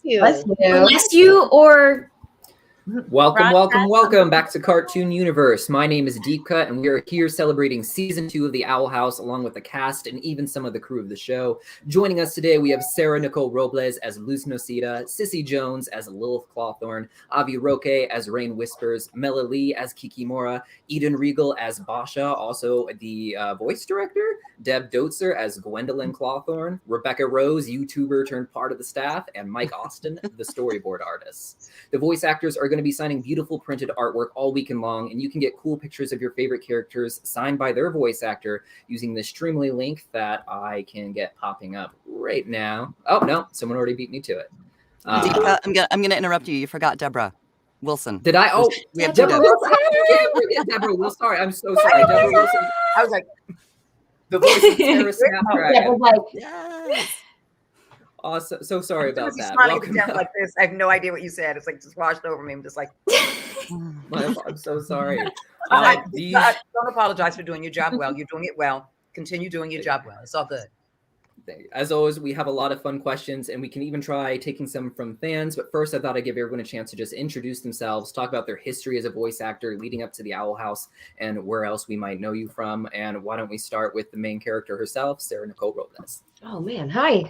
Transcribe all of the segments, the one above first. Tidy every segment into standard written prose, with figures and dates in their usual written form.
you. Bless you. Bless you, or Welcome back to Cartoon Universe. My name is Deepcut, and we are here celebrating Season 2 of The Owl House, along with the cast and even some of the crew of the show. Joining us today, we have Sarah-Nicole Robles as Luz Noceda, Cissy Jones as Lilith Clawthorne, Avi Roque as Raine Whispers, Mela Lee as Kikimora, Eden Riegel as Boscha, also the voice director, Deb Doetzer as Gwendolyn Clawthorne, Rebecca Rose, YouTuber turned part of the staff, and Mike Austin, the storyboard artist. The voice actors are going to be signing beautiful printed artwork all weekend long, and you can get cool pictures of your favorite characters signed by their voice actor using the Streamly link that I can get popping up right now. Oh, no, someone already beat me to it. Deepcut, I'm gonna interrupt you. You forgot Deborah Wilson. Did I? Oh, we have Deborah Deb. Wilson. Yeah, forget Deborah Wilson. Sorry, I'm so sorry. Deborah Wilson. I was like, the voice of Sarah Snapdragon. Yes. Awesome. So sorry about that. Smiling to death like this. I have no idea what you said. It's like just washed over me. I'm just like, I'm so sorry. don't apologize for doing your job well. You're doing it well. Continue doing your job well. It's all good. As always, we have a lot of fun questions, and we can even try taking some from fans. But first, I thought I'd give everyone a chance to just introduce themselves, talk about their history as a voice actor leading up to the Owl House, and where else we might know you from. And why don't we start with the main character herself, Sarah-Nicole Robles. Oh man, hi.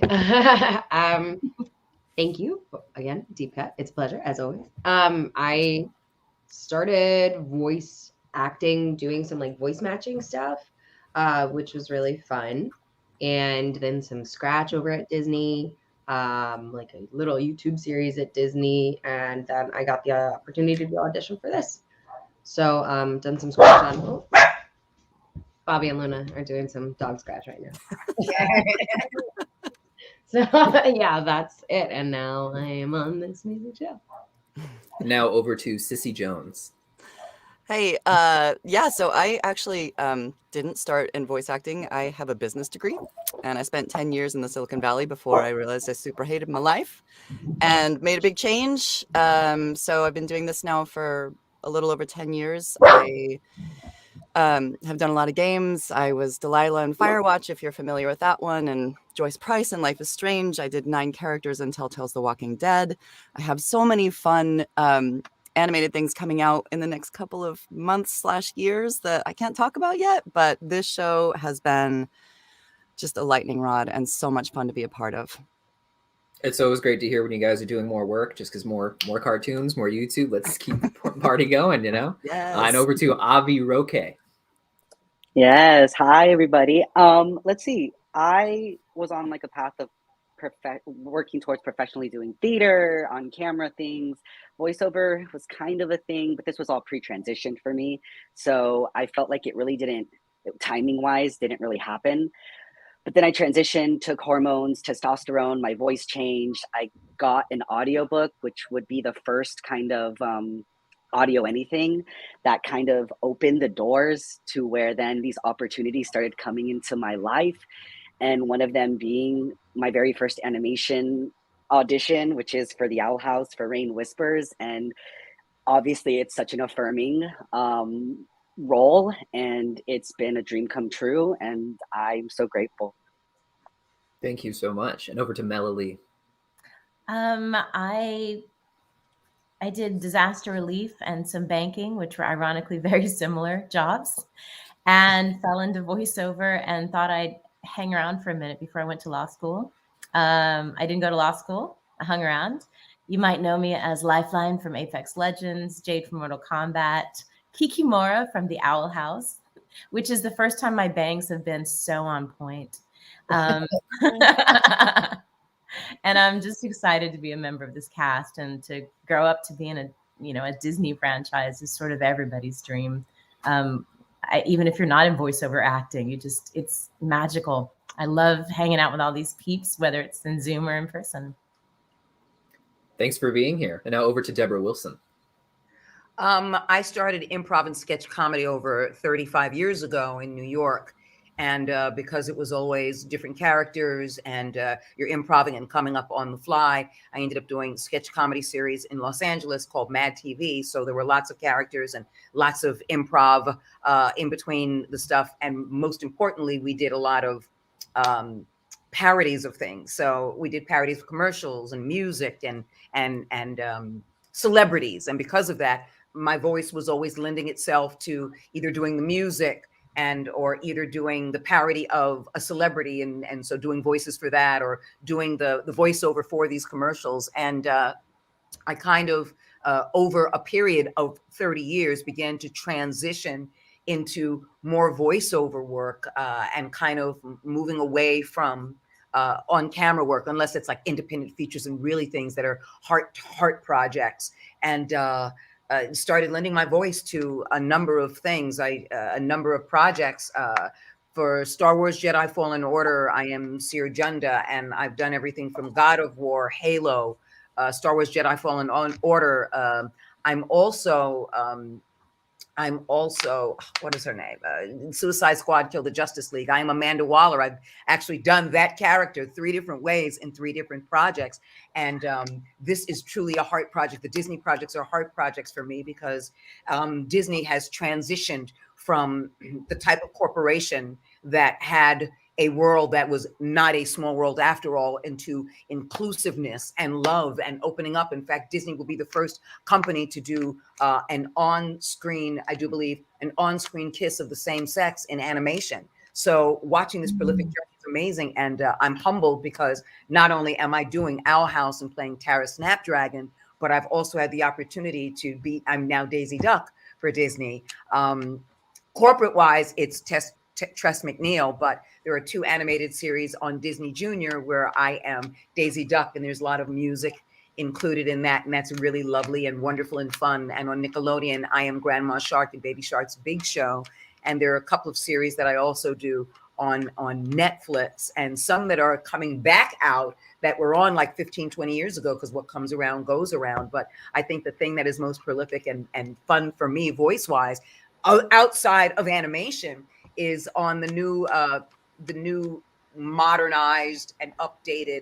Thank you again, Deepcut. It's a pleasure as always. I started voice acting, doing some like voice matching stuff, which was really fun. And then some scratch over at Disney, like a little YouTube series at Disney, and then I got the opportunity to audition for this. So done some scratch on. Bobby and Luna are doing some dog scratch right now. So yeah, that's it. And now I am on this amazing show. Now over to Cissy Jones. Hey, so I actually didn't start in voice acting. I have a business degree, and I spent 10 years in the Silicon Valley before I realized I super hated my life and made a big change. So I've been doing this now for a little over 10 years. I have done a lot of games. I was Delilah in Firewatch, if you're familiar with that one, and Joyce Price in Life is Strange. I did 9 characters in Telltale's The Walking Dead. I have so many fun animated things coming out in the next couple of months/years that I can't talk about yet, but this show has been just a lightning rod and so much fun to be a part of. It's always great to hear when you guys are doing more work, just because more cartoons, more YouTube. Let's keep the party going, you know? Yes. And over to Avi Roque. Yes. Hi, everybody. Let's see. I was on like a path of working towards professionally doing theater, on camera things. Voiceover was kind of a thing, but this was all pre-transitioned for me. So I felt like it really didn't, timing wise, didn't really happen. But then I transitioned, took hormones, testosterone, my voice changed. I got an audiobook, which would be the first kind of audio anything that kind of opened the doors to where then these opportunities started coming into my life. And one of them being my very first animation audition, which is for the Owl House for Raine Whispers. And obviously it's such an affirming role, and it's been a dream come true, and I'm so grateful. Thank you so much. And over to Mela Lee. I did disaster relief and some banking, which were ironically very similar jobs, and fell into voiceover and thought I'd hang around for a minute before I went to law school. I didn't go to law school. I hung around. You might know me as Lifeline from Apex Legends, Jade from Mortal Kombat, Kikimora from the Owl House, which is the first time my bangs have been so on point. And I'm just excited to be a member of this cast and to grow up to be in a Disney franchise is sort of everybody's dream. Even if you're not in voiceover acting, it's magical. I love hanging out with all these peeps, whether it's in Zoom or in person. Thanks for being here. And now over to Deborah Wilson. I started improv and sketch comedy over 35 years ago in New York. And because it was always different characters and you're improvising and coming up on the fly, I ended up doing sketch comedy series in Los Angeles called Mad TV. So there were lots of characters and lots of improv in between the stuff. And most importantly, we did a lot of parodies of things. So we did parodies of commercials and music and celebrities. And because of that, my voice was always lending itself to either doing the music or either doing the parody of a celebrity. And so doing voices for that, or doing the voiceover for these commercials. And I kind of, over a period of 30 years, began to transition into more voiceover work, and kind of moving away from on camera work, unless it's like independent features and really things that are heart projects. And started lending my voice to a number of things, a number of projects. For Star Wars Jedi Fallen Order, I am Seer Junda, and I've done everything from God of War, Halo, Star Wars Jedi Fallen Order. I'm also what is her name? Suicide Squad Kill the Justice League. I am Amanda Waller. I've actually done that character 3 different ways in 3 different projects. And this is truly a heart project. The Disney projects are heart projects for me, because Disney has transitioned from the type of corporation that had a world that was not a small world after all, into inclusiveness and love and opening up. In fact, Disney will be the first company to do an on-screen, I do believe, an on-screen kiss of the same sex in animation. So watching this prolific journey is amazing. And I'm humbled, because not only am I doing Owl House and playing Tara Snapdragon, but I've also had the opportunity to be, I'm now Daisy Duck for Disney. Corporate-wise, it's Tress MacNeille, but there are 2 animated series on Disney Junior where I am Daisy Duck, and there's a lot of music included in that, and that's really lovely and wonderful and fun. And on Nickelodeon, I am Grandma Shark in Baby Shark's Big Show, and there are a couple of series that I also do on Netflix, and some that are coming back out that were on like 15-20 years ago, because what comes around goes around. But I think the thing that is most prolific and fun for me voice-wise, outside of animation, is on the new modernized and updated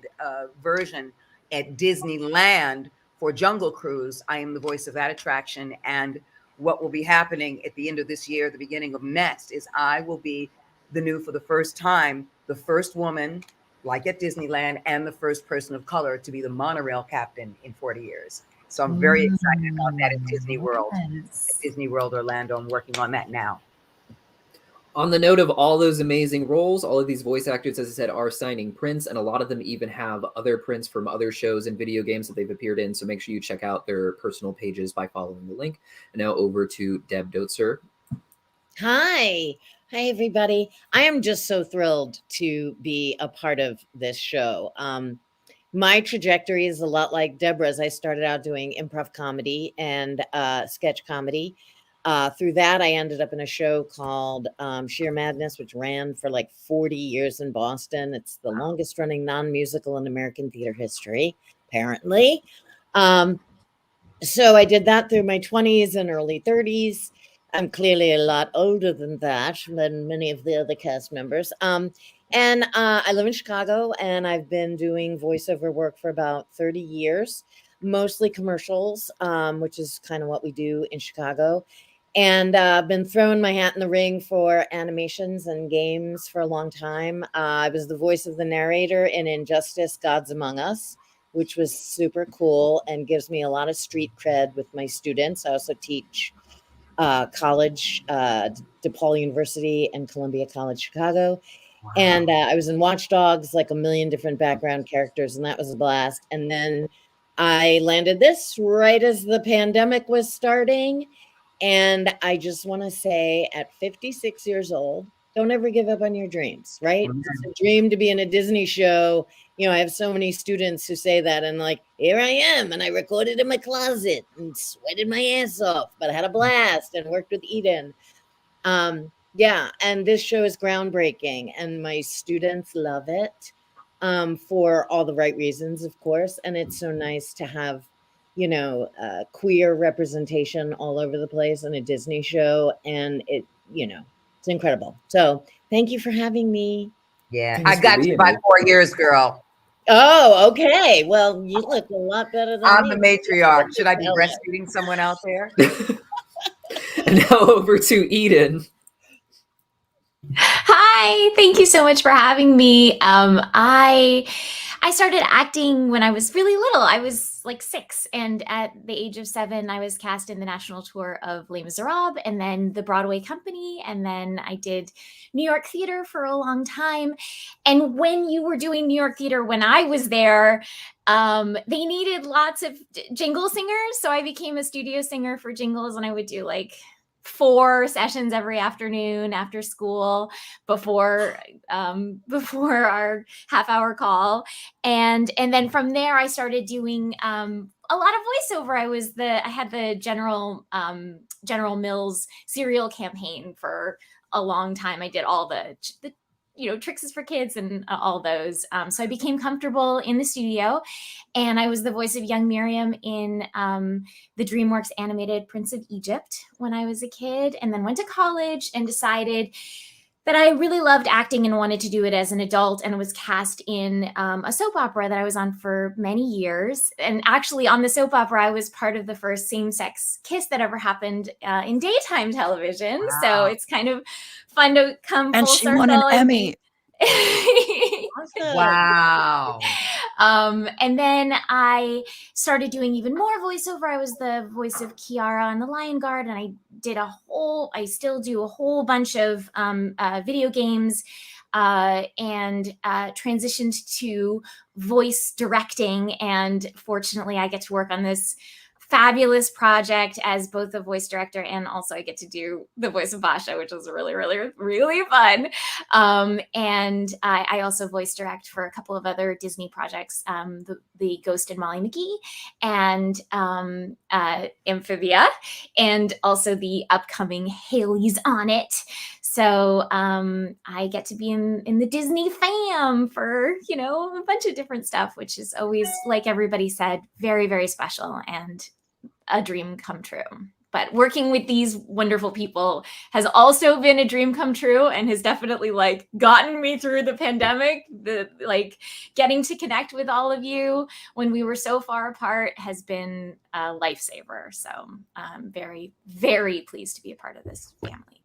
version at Disneyland for Jungle Cruise. I am the voice of that attraction. And what will be happening at the end of this year, the beginning of next, is I will be for the first time, the first woman, like at Disneyland, and the first person of color to be the monorail captain in 40 years. So I'm very excited about that at Disney World. Yes. At Disney World Orlando, I'm working on that now. On the note of all those amazing roles, all of these voice actors, as I said, are signing prints, and a lot of them even have other prints from other shows and video games that they've appeared in. So make sure you check out their personal pages by following the link. And now over to Deb Doetzer. Hi, everybody. I am just so thrilled to be a part of this show. My trajectory is a lot like Deborah's. I started out doing improv comedy and sketch comedy. Through that, I ended up in a show called Sheer Madness, which ran for like 40 years in Boston. It's the longest running non-musical in American theater history, apparently. So I did that through my 20s and early 30s. I'm clearly a lot older than that, than many of the other cast members. And I live in Chicago, and I've been doing voiceover work for about 30 years, mostly commercials, which is kind of what we do in Chicago. And I've been throwing my hat in the ring for animations and games for a long time. I was the voice of the narrator in Injustice: Gods Among Us, which was super cool and gives me a lot of street cred with my students. I also teach college, DePaul University and Columbia College Chicago. Wow. And I was in Watch Dogs, like a million different background characters, and that was a blast. And then I landed this right as the pandemic was starting. And I just want to say, at 56 years old, don't ever give up on your dreams, right? Mm-hmm. It's a dream to be in a Disney show. You know, I have so many students who say that, and like, here I am, and I recorded in my closet and sweated my ass off, but I had a blast and worked with Eden. Yeah, and this show is groundbreaking, and my students love it for all the right reasons, of course. And it's so nice to have, you know, queer representation all over the place in a Disney show, and it, you know, it's incredible. So thank you for having me. Yeah, I got you by 4 years, girl. Oh, okay. Well, you look a lot better than I'm me. the matriarch. Should I be breastfeeding someone out there? And now over to Eden. Hi, Hi, thank you so much for having me. I started acting when I was really little. I was like 6, and at the age of 7, I was cast in the national tour of Les Miserables, and then the Broadway company, and then I did New York theater for a long time. And when you were doing New York theater, when I was there, they needed lots of jingle singers, so I became a studio singer for jingles, and I would do like 4 sessions every afternoon after school before our half-hour call, and then from there I started doing a lot of voiceover. I had the General Mills cereal campaign for a long time. I did all the Tricks is for Kids and all those. So I became comfortable in the studio, and I was the voice of young Miriam in the DreamWorks animated Prince of Egypt when I was a kid, and then went to college and decided that I really loved acting and wanted to do it as an adult, and was cast in a soap opera that I was on for many years. And actually on the soap opera, I was part of the first same-sex kiss that ever happened in daytime television. Wow. So it's kind of fun to come And full she circle. won an Emmy. Awesome. Wow. And then I started doing even more voiceover. I was the voice of Kiara on The Lion Guard, and I still do a whole bunch of video games, and transitioned to voice directing. And fortunately, I get to work on this fabulous project as both a voice director, and also I get to do the voice of Boscha, which is really, really, really fun. And I also voice direct for a couple of other Disney projects, the Ghost and Molly McGee, and Amphibia, and also the upcoming Hailey's on It. So I get to be in the Disney fam for, a bunch of different stuff, which is always, like everybody said, very, very special and a dream come true. But working with these wonderful people has also been a dream come true, and has definitely gotten me through the pandemic. Getting to connect with all of you when we were so far apart has been a lifesaver. So I'm very, very pleased to be a part of this family.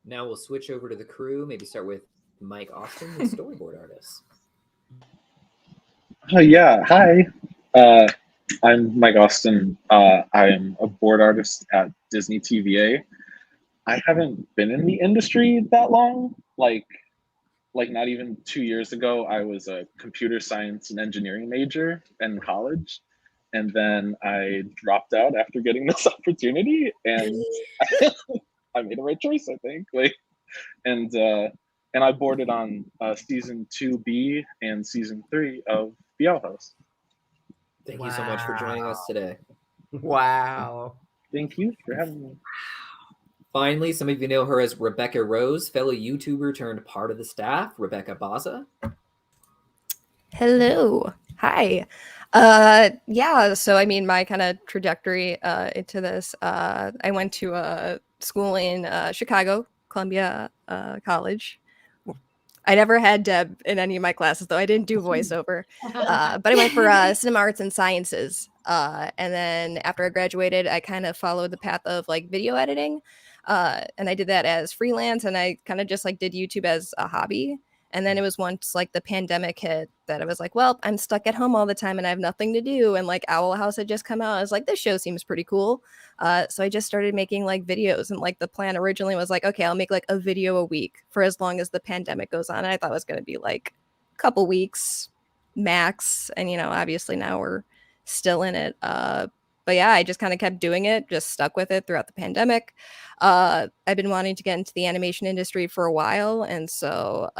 Now we'll switch over to the crew. Maybe start with Mike Austin, the storyboard artist. Yeah, hi. I'm Mike Austin. I am a board artist at Disney TVA. I haven't been in the industry that long. Like not even 2 years ago, I was a computer science and engineering major in college. And then I dropped out after getting this opportunity, and I made the right choice, I think. And I boarded on season 2B and season 3 of The Owl House. Thank you so much for joining us today. Wow. Thank you for having me. Finally, some of you know her as Rebecca Rose, fellow YouTuber turned part of the staff, Rebecca Baza. Hello. Hi. So my kind of trajectory into this, I went to a school in Chicago, Columbia College. I never had Deb in any of my classes, though. I didn't do voiceover, but I went for cinema arts and sciences. And then after I graduated, I kind of followed the path of video editing. And I did that as freelance, and I kind of just did YouTube as a hobby. And then it was once the pandemic hit that I was like, well, I'm stuck at home all the time and I have nothing to do. And Owl House had just come out. I was like, this show seems pretty cool. So I just started making videos, and the plan originally was okay, I'll make a video a week for as long as the pandemic goes on. And I thought it was going to be a couple weeks max. And, obviously now we're still in it. But yeah, I just kind of kept doing it, just stuck with it throughout the pandemic. I've been wanting to get into the animation industry for a while. And so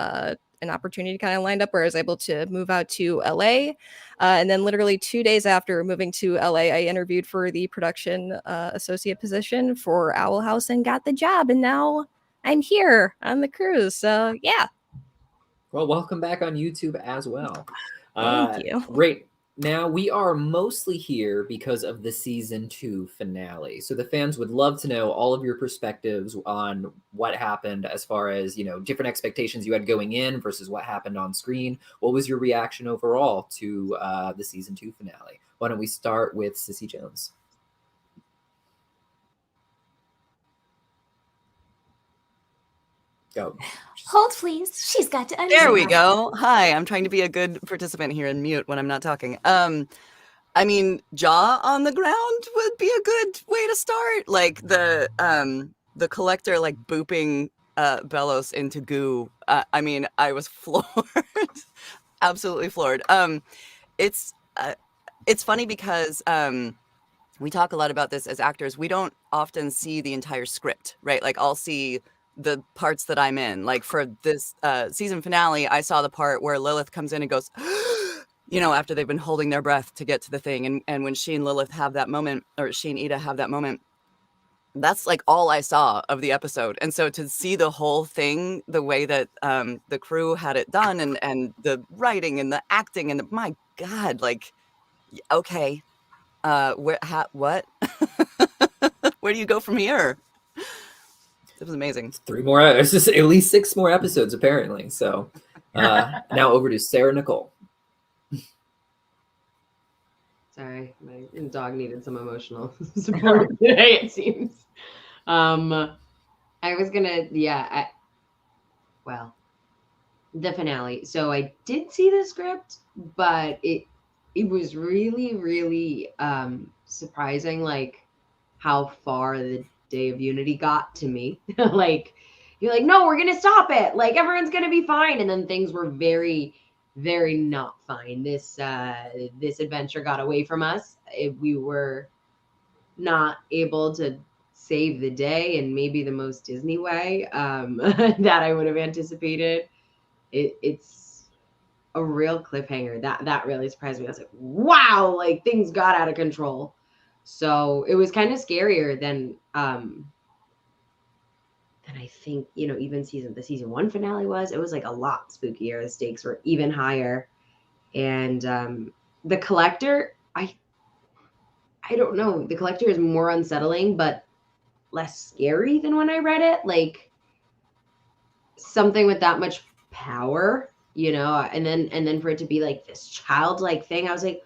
an opportunity kind of lined up where I was able to move out to LA. And then literally 2 days after moving to LA, I interviewed for the production associate position for Owl House and got the job. And now I'm here on the cruise. So yeah. Well, welcome back on YouTube as well. Thank you. Great. Now, we are mostly here because of the season 2 finale. So the fans would love to know all of your perspectives on what happened as far as, different expectations you had going in versus what happened on screen. What was your reaction overall to the season 2 finale? Why don't we start with Cissy Jones? Oh, Hold, please. She's got to unmute. There we go. Hi, I'm trying to be a good participant here and mute when I'm not talking. I mean, jaw on the ground would be a good way to start. Like the collector like booping Bellos into goo. I mean, I was floored, absolutely floored. It's funny because we talk a lot about this as actors. We don't often see the entire script, right? Like I'll see the parts that I'm in. Like for this season finale, I saw the part where Lilith comes in and goes, you know, after they've been holding their breath to get to the thing. And when she and Lilith have that moment, or she and Ida have that moment, that's like all I saw of the episode. And so to see the whole thing, the way that the crew had it done, and the writing and the acting, and my God, like, okay, what? Where do you go from here? It was amazing. 3 more. It's just at least 6 more episodes apparently. So now over to Sarah-Nicole. Sorry, my dog needed some emotional support today, it seems. I was gonna, the finale. So I did see the script, but it was really, really surprising, like how far the Day of Unity got to me. Like, you're like, no, we're gonna stop it. Like everyone's gonna be fine, and then things were very, very not fine. This adventure got away from us. We were not able to save the day in maybe the most Disney way that I would have anticipated. It's a real cliffhanger. That really surprised me. I was like, wow, like things got out of control. So it was kind of scarier than I think, you know, even the season 1 finale was. It was like a lot spookier. The stakes were even higher. And the collector, I don't know. The collector is more unsettling, but less scary than when I read it. Like something with that much power, you know, and then for it to be like this childlike thing, I was like,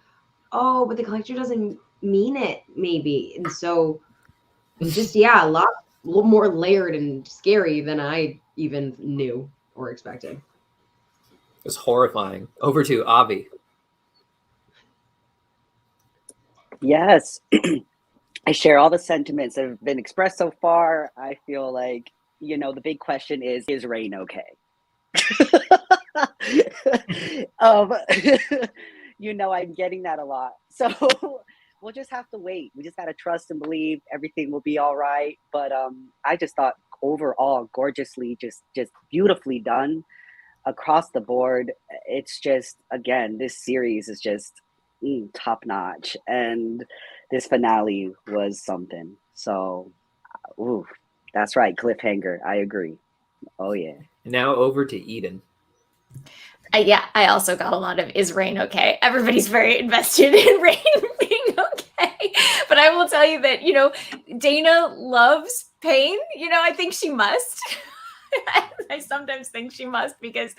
oh, but the collector doesn't mean it, maybe. And so just, a little more layered and scary than I even knew or expected. It was horrifying. Over to Avi. Yes. I share all the sentiments that have been expressed so far. I feel like, you know, the big question is Raine okay? You know, I'm getting that a lot. So we'll just have to wait. We just got to trust and believe everything will be all right. But I just thought overall, gorgeously, just beautifully done across the board. It's just, again, this series is just top notch. And this finale was something. So, that's right. Cliffhanger. I agree. Oh, yeah. Now over to Eden. I also got a lot of is Raine okay? Everybody's very invested in Raine being okay. But I will tell you that, you know, Dana loves pain. You know, I think she must. I sometimes think she must because,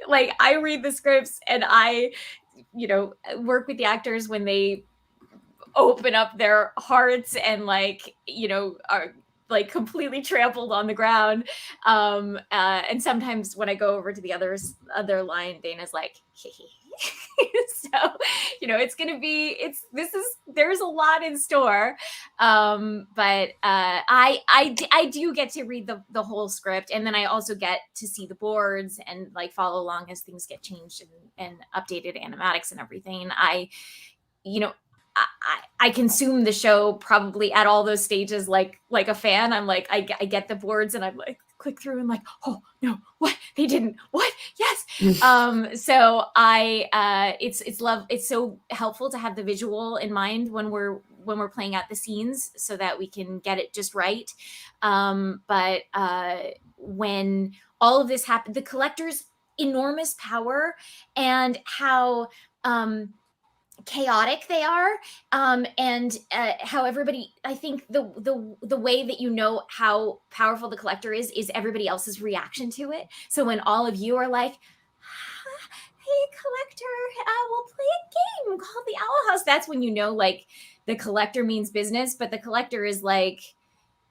like, I read the scripts and I, you know, work with the actors when they open up their hearts and, like, you know, are like completely trampled on the ground. And sometimes when I go over to the other line, Dana's like, so, you know, it's going to be, there's a lot in store. But I do get to read the whole script. And then I also get to see the boards and like follow along as things get changed and updated animatics and everything. And I consume the show probably at all those stages like a fan. I'm like, I get the boards and I'm like, click through and like, oh no, what? They didn't, what? Yes. So it's so helpful to have the visual in mind when we're playing out the scenes so that we can get it just right. But when all of this happened, the collector's enormous power and how chaotic they are, and how everybody, I think the way that you know how powerful the collector is everybody else's reaction to it. So when all of you are like, hey collector, we'll play a game called the Owl House, that's when you know like the collector means business. But the collector is like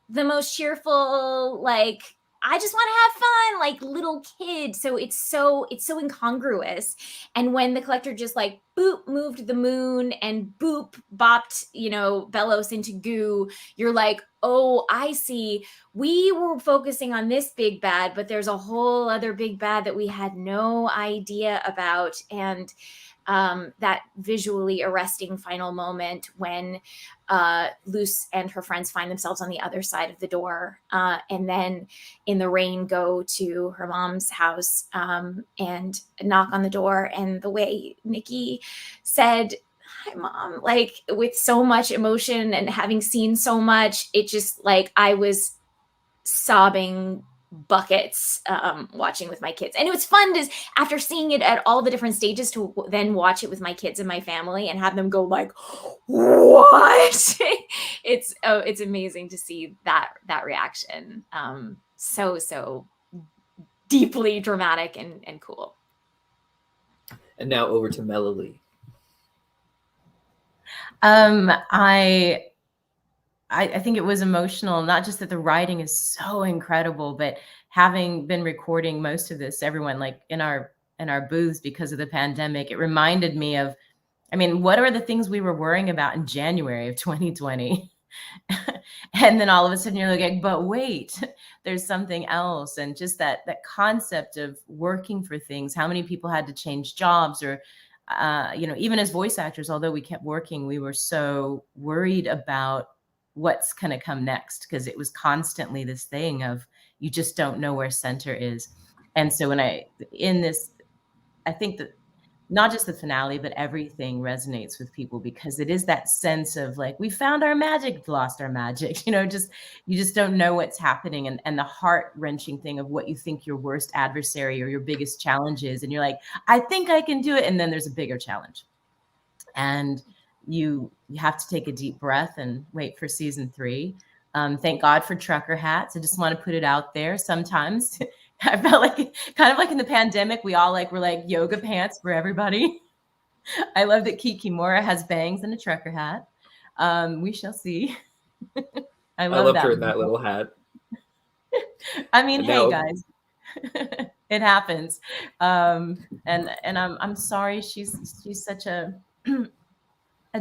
the most cheerful, like I just want to have fun, like little kid. So it's so incongruous. And when the collector just like boop moved the moon and boop bopped, Belos into goo, you're like, oh, I see. We were focusing on this big bad, but there's a whole other big bad that we had no idea about. And that visually arresting final moment when Luce and her friends find themselves on the other side of the door, and then in the rain go to her mom's house and knock on the door. And the way Nikki said, "Hi, Mom," like with so much emotion and having seen so much, it just like I was sobbing buckets watching with my kids. And it was fun to, after seeing it at all the different stages, to then watch it with my kids and my family and have them go like, what? It's amazing to see that reaction. So deeply dramatic and cool. And now over to Mela Lee. I think it was emotional, not just that the writing is so incredible, but having been recording most of this, everyone like in our booths because of the pandemic, it reminded me of, what are the things we were worrying about in January of 2020? And then all of a sudden you're like, but wait, there's something else. And just that concept of working for things, how many people had to change jobs or, even as voice actors, although we kept working, we were so worried about what's going to come next, because it was constantly this thing of you just don't know where center is. And so when I think that not just the finale, but everything resonates with people, because it is that sense of like, we found our magic, lost our magic, you just don't know what's happening. And the heart-wrenching thing of what you think your worst adversary or your biggest challenge is. And you're like, I think I can do it. And then there's a bigger challenge. And you have to take a deep breath and wait for season 3. Thank God for trucker hats. I just want to put it out there. Sometimes I felt like kind of like in the pandemic, we all were like yoga pants for everybody. I love that Kikimora has bangs and a trucker hat. We shall see. I love that. Her in that little hat. Hey guys, it happens. And I'm sorry she's such a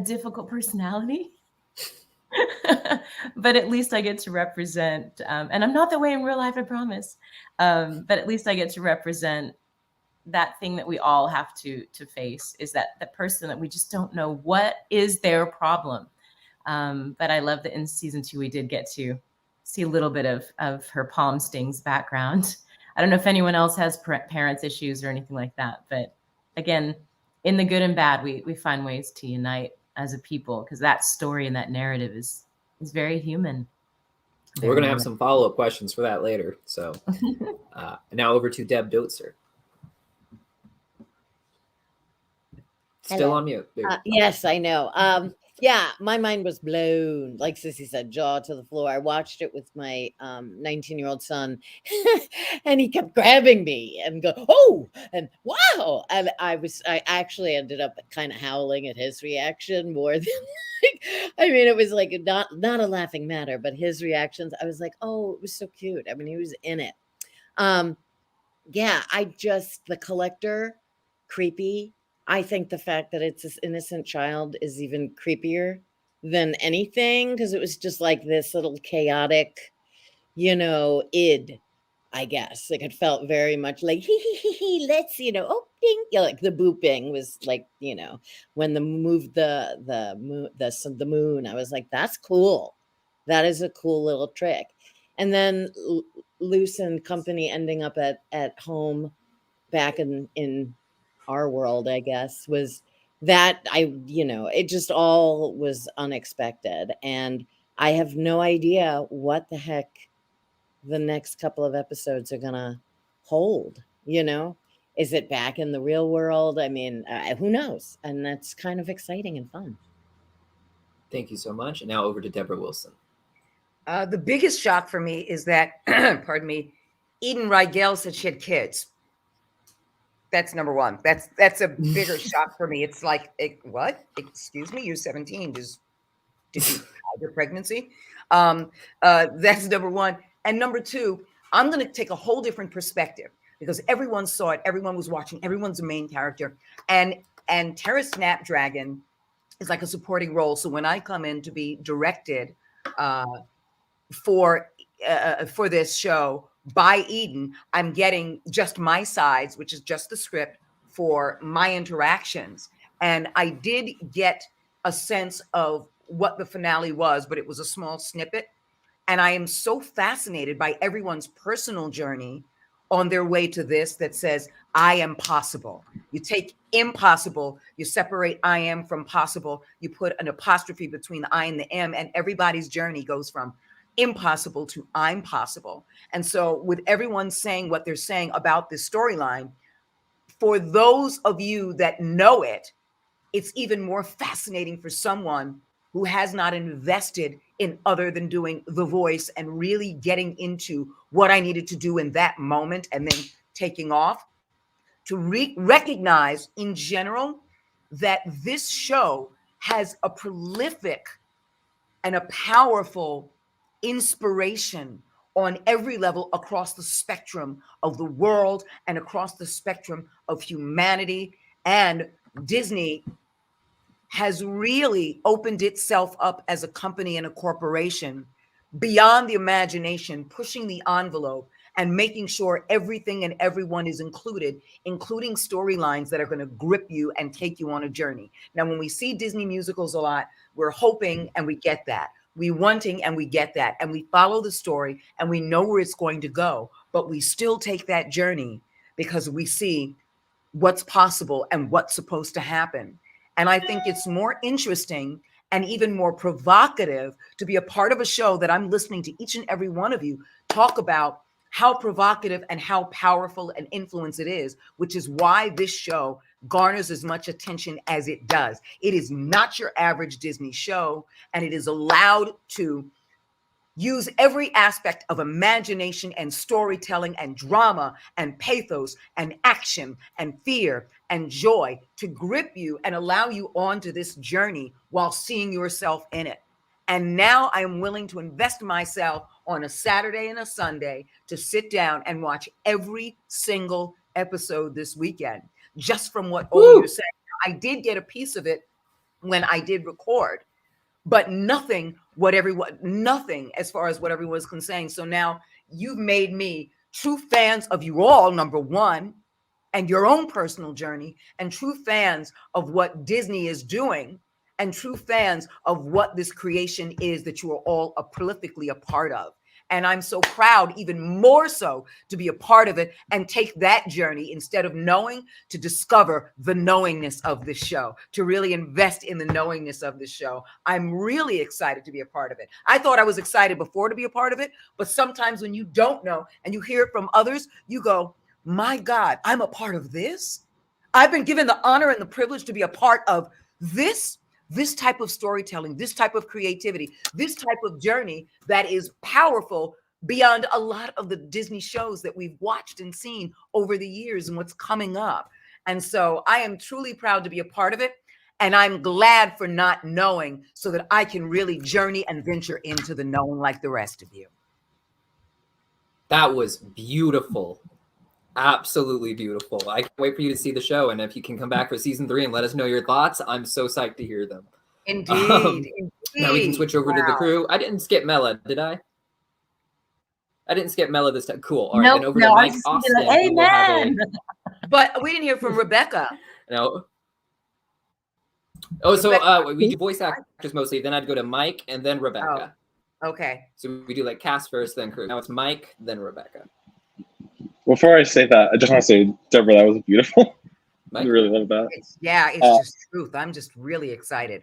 difficult personality. But at least I get to represent, and I'm not that way in real life, I promise. But at least I get to represent that thing that we all have to face, is that person that we just don't know what is their problem. But I love that in season 2, we did get to see a little bit of her palm stings background. I don't know if anyone else has parents issues or anything like that, but again, in the good and bad, we find ways to unite as a people, because that story and that narrative is very human. We're going to have some follow-up questions for that later. So now over to Deb Doetzer. Still Hello. on mute. Yes, I know. Yeah, my mind was blown, like Cissy said, jaw to the floor. I watched it with my 19-year-old son, and he kept grabbing me and go, oh, and wow. And I actually ended up kind of howling at his reaction more than it was like not a laughing matter, but his reactions, I was like, oh, it was so cute. He was in it. Yeah, the collector, creepy. I think the fact that it's this innocent child is even creepier than anything, because it was just like this little chaotic, id, I guess. Like it felt very much like, let's, oh, ding. Yeah, like the booping was like, when the moon, I was like, that's cool. That is a cool little trick. And then Luce and company ending up at home back in our world, I guess, was that it just all was unexpected. And I have no idea what the heck the next couple of episodes are gonna hold. Is it back in the real world? Who knows? And that's kind of exciting and fun. Thank you so much. And now over to Deborah Wilson. The biggest shock for me is that, pardon me, Eden Riegel said she had kids. That's number one. That's a bigger shock for me. It's like, what? Excuse me, you're 17. Did you hide your pregnancy? That's number one. And number two, I'm going to take a whole different perspective because everyone saw it, everyone was watching, everyone's a main character, and Terra Snapdragon is like a supporting role. So when I come in to be directed for this show by Eden, I'm getting just my sides, which is just the script for my interactions. And I did get a sense of what the finale was, but it was a small snippet. And I am so fascinated by everyone's personal journey on their way to this that says, I am possible. You take impossible, you separate I am from possible, you put an apostrophe between the I and the M, and everybody's journey goes from impossible to I'm possible. And so with everyone saying what they're saying about this storyline, for those of you that know it, it's even more fascinating for someone who has not invested in other than doing the voice and really getting into what I needed to do in that moment and then taking off to recognize in general that this show has a prolific and a powerful inspiration on every level across the spectrum of the world and across the spectrum of humanity. And Disney has really opened itself up as a company and a corporation beyond the imagination, pushing the envelope and making sure everything and everyone is included, including storylines that are going to grip you and take you on a journey. Now, when we see Disney musicals a lot, we're hoping and we get that. We wanting and we get that. And we follow the story and we know where it's going to go, but we still take that journey because we see what's possible and what's supposed to happen. And I think it's more interesting and even more provocative to be a part of a show that I'm listening to each and every one of you talk about how provocative and how powerful an influence it is, which is why this show garners as much attention as it does. It is not your average Disney show, and it is allowed to use every aspect of imagination and storytelling and drama and pathos and action and fear and joy to grip you and allow you onto this journey while seeing yourself in it. And now I'm willing to invest myself on a Saturday and a Sunday to sit down and watch every single episode this weekend, just from what all you're saying. I did get a piece of it when I did record, but nothing as far as what everyone's saying. So now you've made me true fans of you all, number one, and your own personal journey, and true fans of what Disney is doing, and true fans of what this creation is that you are all prolifically a part of. And I'm so proud, even more so, to be a part of it and take that journey instead of knowing, to discover the knowingness of this show, to really invest in the knowingness of this show. I'm really excited to be a part of it. I thought I was excited before to be a part of it, but sometimes when you don't know and you hear it from others, you go, my God, I'm a part of this. I've been given the honor and the privilege to be a part of this type of storytelling, this type of creativity, this type of journey that is powerful beyond a lot of the Disney shows that we've watched and seen over the years and what's coming up. And so I am truly proud to be a part of it. And I'm glad for not knowing so that I can really journey and venture into the knowing like the rest of you. That was beautiful. Absolutely beautiful. I can't wait for you to see the show. And if you can come back for season 3 and let us know your thoughts, I'm so psyched to hear them. Indeed. Now we can switch over to the crew. I didn't skip Mela, did I? I didn't skip Mela this time. Cool. All right, then over to Mike Austin. Amen. But we didn't hear from Rebecca. No. Oh, so we do voice actors mostly. Then I'd go to Mike and then Rebecca. Oh, okay. So we do like cast first, then crew. Now it's Mike, then Rebecca. Before I say that, I just want to say, Deborah, that was beautiful. Mike? I really love that. It's just truth. I'm just really excited.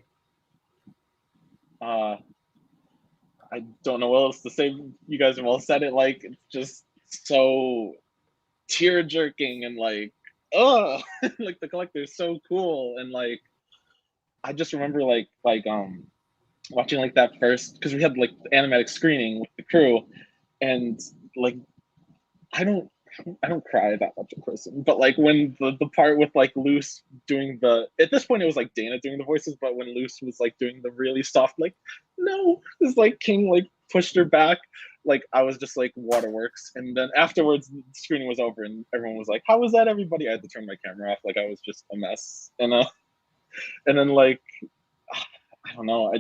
I don't know what else to say. You guys have all said it. Like, it's just so tear jerking and like, like the collector is so cool. And like, I just remember like watching like that first, because we had like the animatic screening with the crew, and like, I don't cry that much in person, but like when the part with like Luce doing at this point it was like Dana doing the voices, but when Luce was like doing the really soft like, no, this like King like pushed her back, like I was just like waterworks, and then afterwards the screening was over, and everyone was like, "How was that, everybody?" I had to turn my camera off, like I was just a mess, and then like I don't know,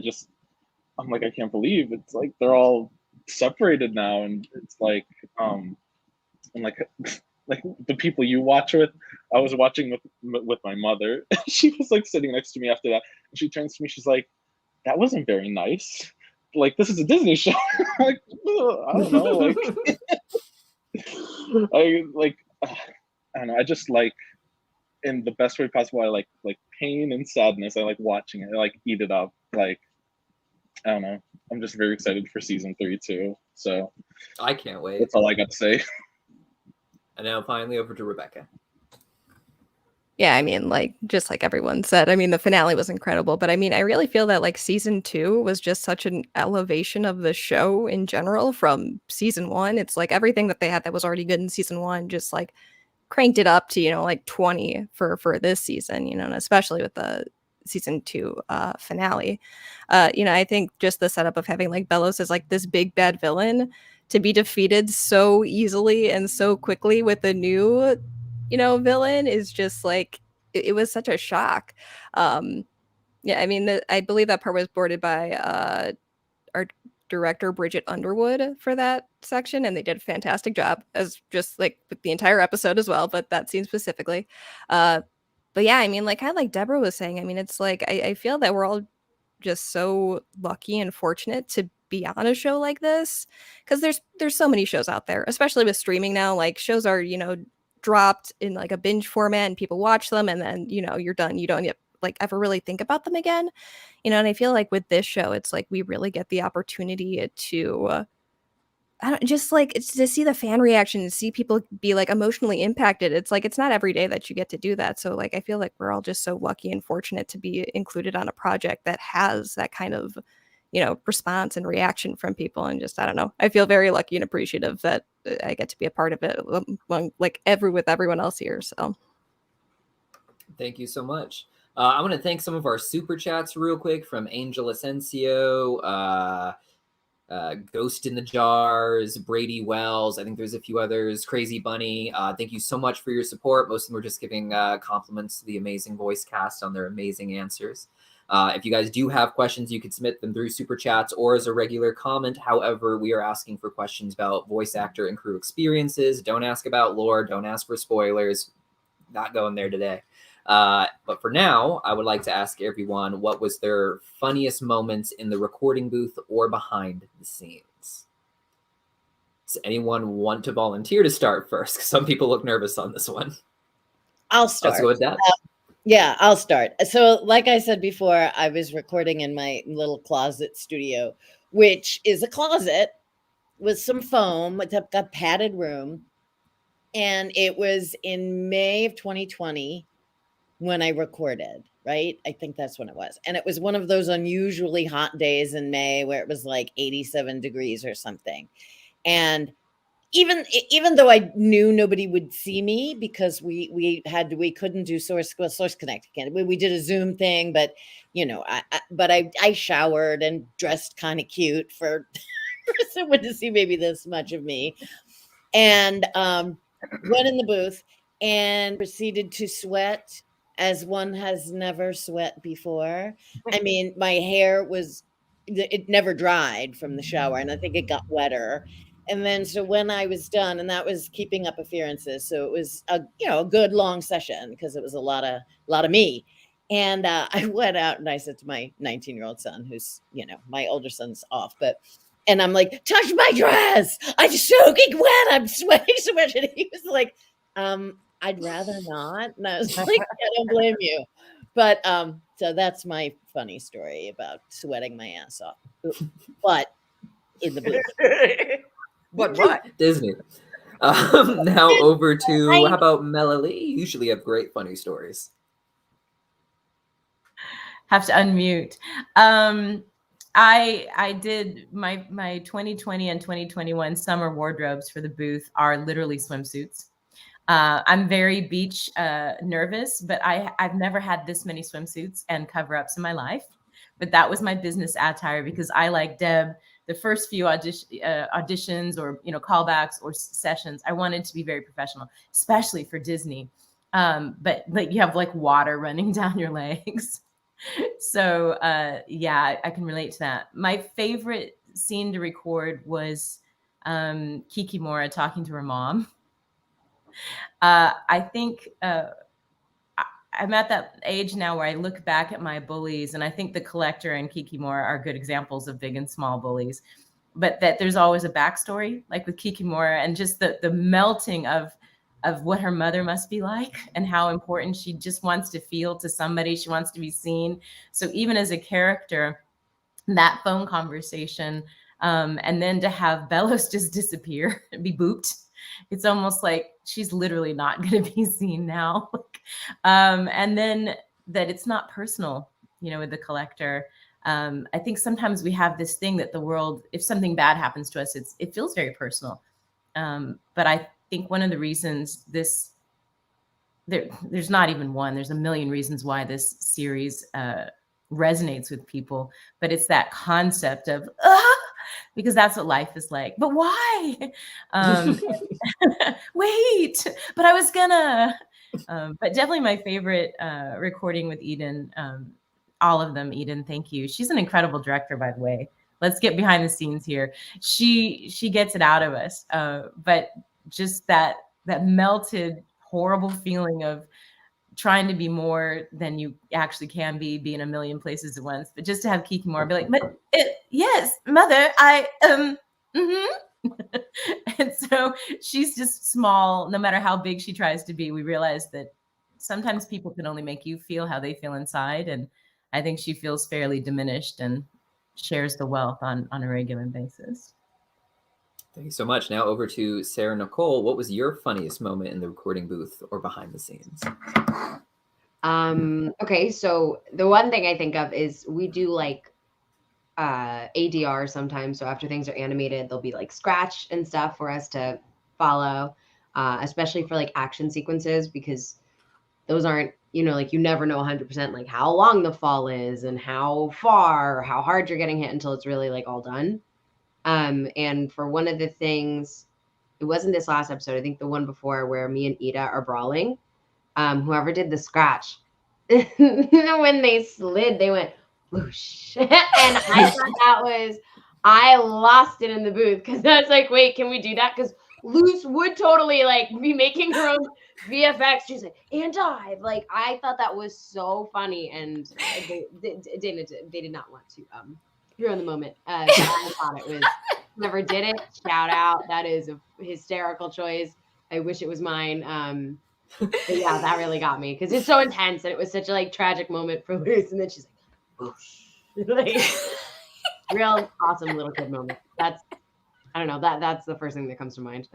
I'm like, I can't believe it's like they're all separated now, and it's like and like like the people you watch with, I was watching with my mother. She was like sitting next to me after that, and she turns to me, she's like, "That wasn't very nice. Like, this is a Disney show." I'm like, I don't know, like I don't know, I just like, in the best way possible, I like pain and sadness. I like watching it. I like eat it up. Like, I don't know. I'm just very excited for season 3 too. So I can't wait. that's all I got to say. And now finally over to Rebecca. Yeah, I mean, like, just like everyone said, I mean, the finale was incredible, but I mean, I really feel that like season 2 was just such an elevation of the show in general from season 1. It's like everything that they had that was already good in season 1 just like cranked it up to, you know, like 20 for this season, you know, and especially with the season 2 finale. You know, I think just the setup of having like Bellows as like this big bad villain to be defeated so easily and so quickly with a new, you know, villain is just like it was such a shock. Yeah, I mean, I believe that part was boarded by our director Bridget Underwood for that section, and they did a fantastic job, as just like with the entire episode as well, but that scene specifically. But yeah, I mean, like kind of like Deborah was saying, I mean, it's like I feel that we're all just so lucky and fortunate to be on a show like this, because there's so many shows out there, especially with streaming now. Like shows are, you know, dropped in like a binge format and people watch them and then, you know, you're done. You don't yet like ever really think about them again, you know. And I feel like with this show, it's like we really get the opportunity to I don't just like it's to see the fan reaction and see people be like emotionally impacted. It's like it's not every day that you get to do that. So like I feel like we're all just so lucky and fortunate to be included on a project that has that kind of, you know, response and reaction from people. And just I don't know, I feel very lucky and appreciative that I get to be a part of it along, like with everyone else here. So Thank you so much. I want to thank some of our super chats real quick from Angel Asensio, Ghost in the Jars, Brady Wells. I think there's a few others. Crazy Bunny. Thank you so much for your support. Most of them were just giving compliments to the amazing voice cast on their amazing answers. If you guys do have questions, you can submit them through super chats or as a regular comment. However, we are asking for questions about voice actor and crew experiences. Don't ask about lore. Don't ask for spoilers. Not going there today. But for now, I would like to ask everyone what was their funniest moments in the recording booth or behind the scenes. Does anyone want to volunteer to start first? Some people look nervous on this one. I'll start. Let's go with that. Yeah, I'll start. So like I said before, I was recording in my little closet studio, which is a closet with some foam, with a padded room. And it was in May of 2020 when I recorded, right? I think that's when it was. And it was one of those unusually hot days in May where it was like 87 degrees or something. And even though I knew nobody would see me because we couldn't do source connect again. We did a Zoom thing, but you know, I showered and dressed kind of cute for someone to see maybe this much of me. And went in the booth and proceeded to sweat as one has never sweat before. I mean, my hair it never dried from the shower, and I think it got wetter. And then, so when I was done, and that was keeping up appearances, so it was a good long session because it was a lot of me. And I went out and I said to my 19-year-old son, who's my older son's off, and I'm like, touch my dress! I'm soaking wet. I'm sweating so much. And he was like, I'd rather not. And I was like, I don't blame you. But so that's my funny story about sweating my ass off. But in the booth. What? Disney. Now over to, how about Mela Lee? You usually have great funny stories. Have to unmute. I did my 2020 and 2021 summer wardrobes for the booth are literally swimsuits. I'm very beach nervous, but I've never had this many swimsuits and cover-ups in my life. But that was my business attire because I, like Deb, the first few auditions or callbacks or sessions, I wanted to be very professional, especially for Disney. But like you have like water running down your legs. So yeah, I can relate to that. My favorite scene to record was Kikimora talking to her mom. I think I'm at that age now where I look back at my bullies, and I think the Collector and Kikimora are good examples of big and small bullies, but that there's always a backstory, like with Kikimora, and just the melting of what her mother must be like and how important she just wants to feel to somebody. She wants to be seen. So even as a character, that phone conversation, and then to have Bellows just disappear and be booped, it's almost like she's literally not going to be seen now. And then that it's not personal, with the Collector. I think sometimes we have this thing that the world, if something bad happens to us, it feels very personal. But I think one of the reasons there's not even one, there's a million reasons why this series resonates with people, but it's that concept of, because that's what life is like. But why? Wait, but I was gonna. But definitely my favorite recording with Eden. All of them, Eden. Thank you. She's an incredible director, by the way. Let's get behind the scenes here. She gets it out of us. But just that melted, horrible feeling of trying to be more than you actually can be in a million places at once. But just to have Kikimora be like, but yes, mother, I and so she's just small. No matter how big she tries to be, we realize that sometimes people can only make you feel how they feel inside. And I think she feels fairly diminished and shares the wealth on a regular basis. Thank you so much. Now over to Sarah-Nicole. What was your funniest moment in the recording booth or behind the scenes? Okay, so the one thing I think of is we do like ADR sometimes. So after things are animated, there'll be like scratch and stuff for us to follow, especially for like action sequences, because those aren't, like you never know 100% like how long the fall is and how far or how hard you're getting hit until it's really like all done. And for one of the things, it wasn't this last episode, I think the one before, where me and Ida are brawling, whoever did the scratch, when they slid, they went whoosh. And I thought I lost it in the booth, because I was like, wait, can we do that? Because Luce would totally like be making her own VFX. She's like, and dive. Like, I thought that was so funny, and they did not want to ruin the moment. I thought it was, whoever did it, shout out. That is a hysterical choice. I wish it was mine. But yeah, that really got me, because it's so intense, and it was such a like tragic moment for Luce, and then she's like, whoosh. Like, real awesome little kid moment. I don't know, that's the first thing that comes to mind.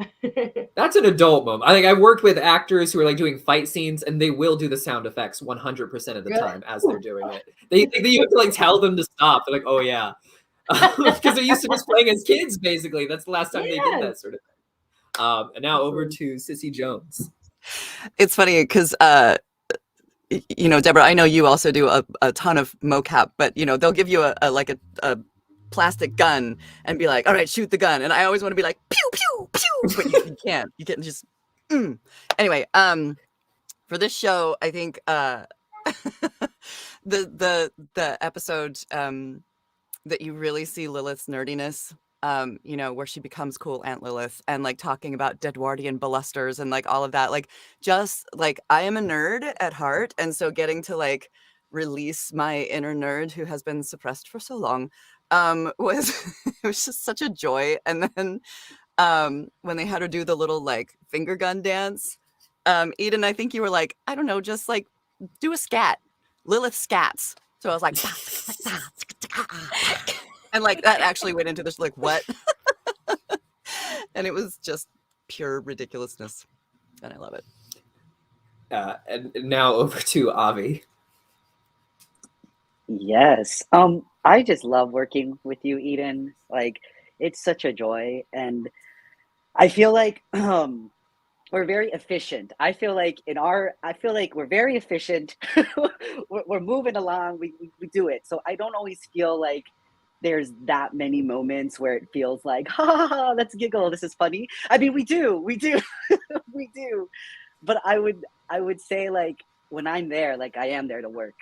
That's an adult moment. I think I've worked with actors who are like doing fight scenes, and they will do the sound effects 100% of the time as they're doing it. You have to like tell them to stop. They're like, oh yeah, because they're used to just playing as kids. Basically, that's the last time they did that sort of thing. And now over to Cissy Jones. It's funny because Deborah, I know you also do a ton of mocap, but they'll give you a plastic gun and be like, all right, shoot the gun, and I always want to be like pew pew pew, but you can't. You can just Anyway, for this show, I think the episode that you really see Lilith's nerdiness, where she becomes cool Aunt Lilith, and like talking about Deadwardian balusters and like all of that, like just like I am a nerd at heart, and so getting to like release my inner nerd who has been suppressed for so long was it was just such a joy. And then when they had her do the little like finger gun dance, Eden, I think you were like, I don't know, just like do a scat. Lilith scats. So I was like, and like that actually went into this like what? And it was just pure ridiculousness, and I love it. And now over to Avi. Yes. I just love working with you, Eden. Like, it's such a joy, and I feel like we're very efficient. I feel like we're very efficient. we're moving along. We do it. So I don't always feel like there's that many moments where it feels like, ha ha ha, let's giggle, this is funny. I mean, we do, we do. But I would say, like, when I'm there, like, I am there to work,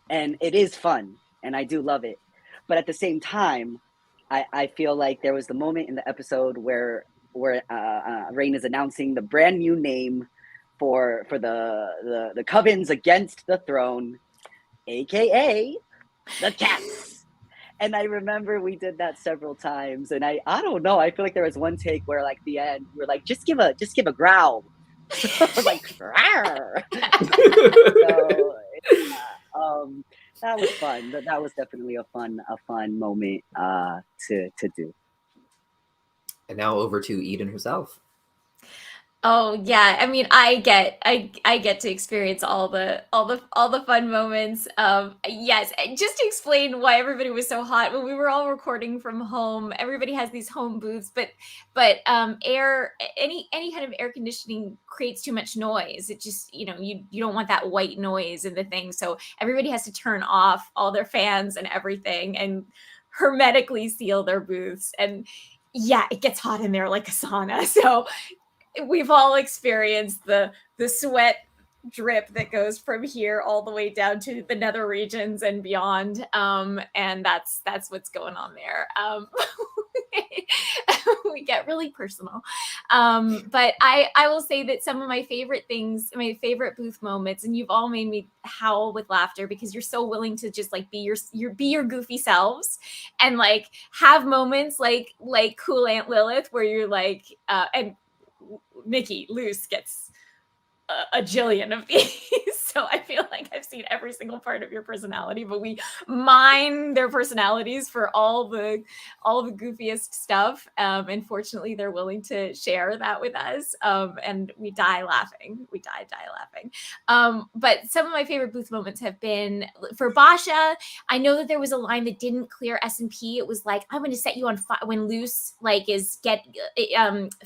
and it is fun, and I do love it. But at the same time, I feel like there was the moment in the episode where Raine is announcing the brand new name for the covens against the throne, aka the cats. And I remember we did that several times, and I don't know, I feel like there was one take where, like, the end we're like, just give a growl. Like, rawr. So, that was fun. That was definitely a fun moment to do. And now over to Eden herself. Oh yeah, I mean, I get to experience all the fun moments. Yes, and just to explain why everybody was so hot when we were all recording from home. Everybody has these home booths, but air, any kind of air conditioning creates too much noise. It just, you don't want that white noise in the thing. So everybody has to turn off all their fans and everything and hermetically seal their booths. And yeah, it gets hot in there like a sauna. So we've all experienced the sweat drip that goes from here all the way down to the nether regions and beyond. And that's what's going on there. We get really personal. But I will say that some of my favorite things, my favorite booth moments, and you've all made me howl with laughter because you're so willing to just like be your goofy selves and like have moments like Cool Aunt Lilith where you're like, and Mickey Luce gets a jillion of these. So I feel like I've seen every single part of your personality, but we mine their personalities for all the goofiest stuff. And fortunately, they're willing to share that with us. And we die laughing. We die laughing. But some of my favorite booth moments have been for Boscha. I know that there was a line that didn't clear S&P. It was like, I'm going to set you on fire when Luce like is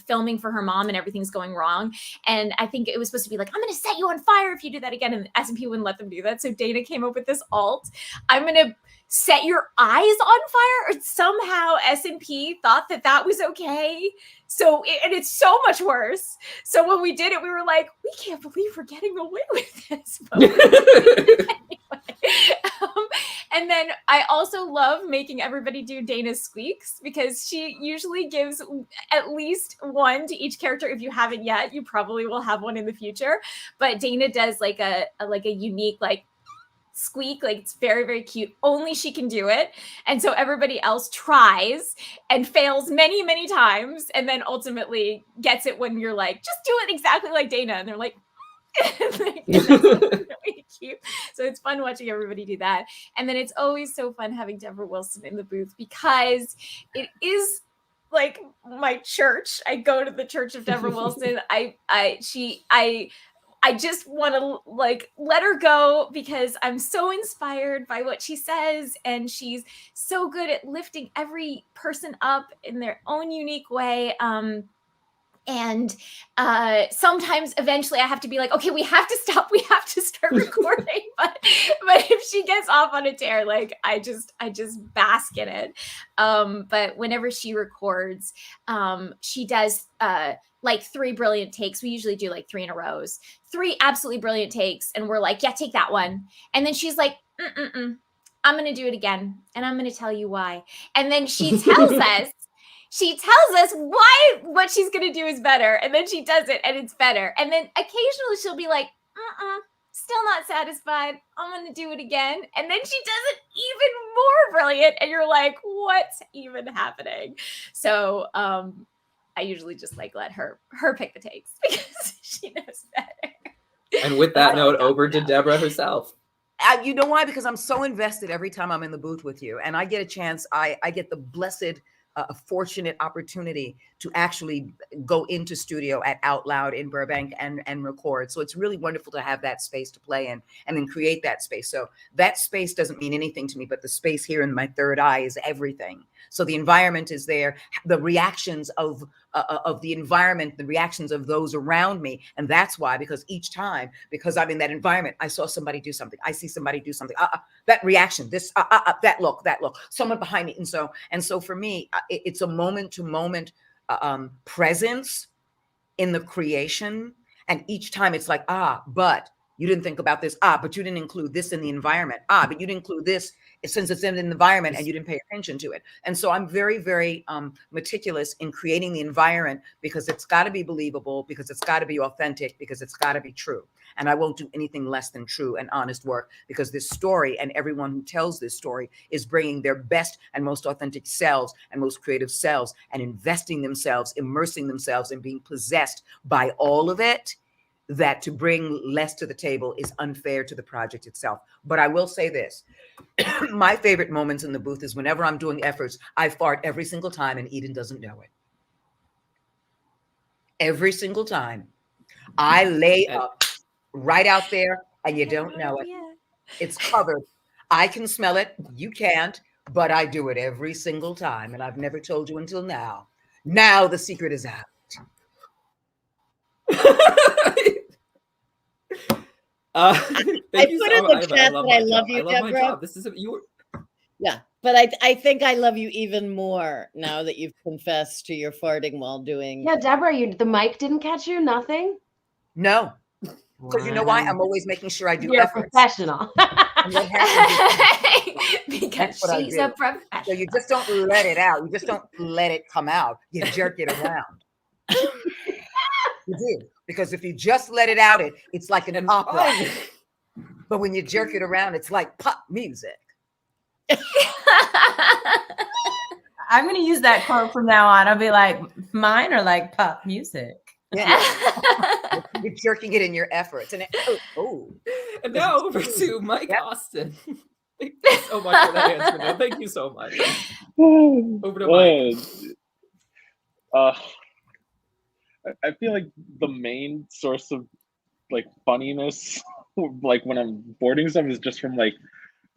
filming for her mom and everything's going wrong. And I think it was supposed to be like, I'm going to set you on fire if you do that again. And S&P wouldn't let them do that. So Dana came up with this alt. I'm going to set your eyes on fire. Or somehow S&P thought that was okay. So, and it's so much worse. So when we did it, we were like, we can't believe we're getting away with this. And then I also love making everybody do Dana's squeaks because she usually gives at least one to each character. If you haven't yet, you probably will have one in the future. But Dana does like a unique like squeak, like it's very, very cute. Only she can do it. And so everybody else tries and fails many, many times and then ultimately gets it when you're like, just do it exactly like Dana. And they're like, really cute. So it's fun watching everybody do that. And then it's always so fun having Deborah Wilson in the booth because it is like my church. I go to the Church of Deborah Wilson. I just want to like let her go because I'm so inspired by what she says. And she's so good at lifting every person up in their own unique way. And sometimes eventually I have to be like, okay, we have to stop. We have to start recording. but if she gets off on a tear, like I just bask in it. But whenever she records, she does like 3 brilliant takes. We usually do like 3 in a row, 3 absolutely brilliant takes. And we're like, yeah, take that one. And then she's like, I'm going to do it again. And I'm going to tell you why. And then she tells us, why what she's going to do is better. And then she does it and it's better. And then occasionally she'll be like, still not satisfied. I'm going to do it again. And then she does it even more brilliant. And you're like, what's even happening? So I usually just like let her pick the takes because she knows better. And with that note, over to Deborah herself. You know why? Because I'm so invested every time I'm in the booth with you. And I get a chance, I get the blessed a fortunate opportunity to actually go into studio at Out Loud in Burbank and record. So it's really wonderful to have that space to play in and then create that space. So that space doesn't mean anything to me, but the space here in my third eye is everything. So the environment is there, the reactions of the environment, the reactions of those around me. And that's why, because each time, because I'm in that environment, I saw somebody do something. I see somebody do something. That reaction, this, that look, someone behind me. And so for me, it's a moment to moment presence in the creation. And each time it's like, but you didn't think about this. But you didn't include this in the environment. But you didn't include this since it's in the environment and you didn't pay attention to it. And so I'm very, very meticulous in creating the environment, because it's got to be believable, because it's got to be authentic, because it's got to be true. And I won't do anything less than true and honest work, because this story and everyone who tells this story is bringing their best and most authentic selves and most creative selves and investing themselves, immersing themselves, and being possessed by all of it. That to bring less to the table is unfair to the project itself. But I will say this, my favorite moments in the booth is whenever I'm doing efforts, I fart every single time and Eden doesn't know it. Every single time. I lay up right out there and you don't know it. It's covered. I can smell it. You can't, but I do it every single time. And I've never told you until now. Now the secret is out. I put in the chat that I love you, Deborah. This is you. Yeah, but I think I love you even more now that you've confessed to your farting while doing. Yeah, Deborah, the mic didn't catch you. Nothing. No, because you know why? I'm always making sure I do You're efforts. a professional. Because she's a professional. So you just don't let it out. You just don't let it come out. You jerk it around. You do. Because if you just let it out, it's like an opera. But when you jerk it around, it's like pop music. I'm going to use that quote from now on. I'll be like, mine are like pop music. Yeah. You're jerking it in your efforts. And And now over to Mike Austin. Thank you so much for that answer, man. Thank you so much. Over to Mike. I feel like the main source of like funniness, like when I'm boarding stuff, is just from like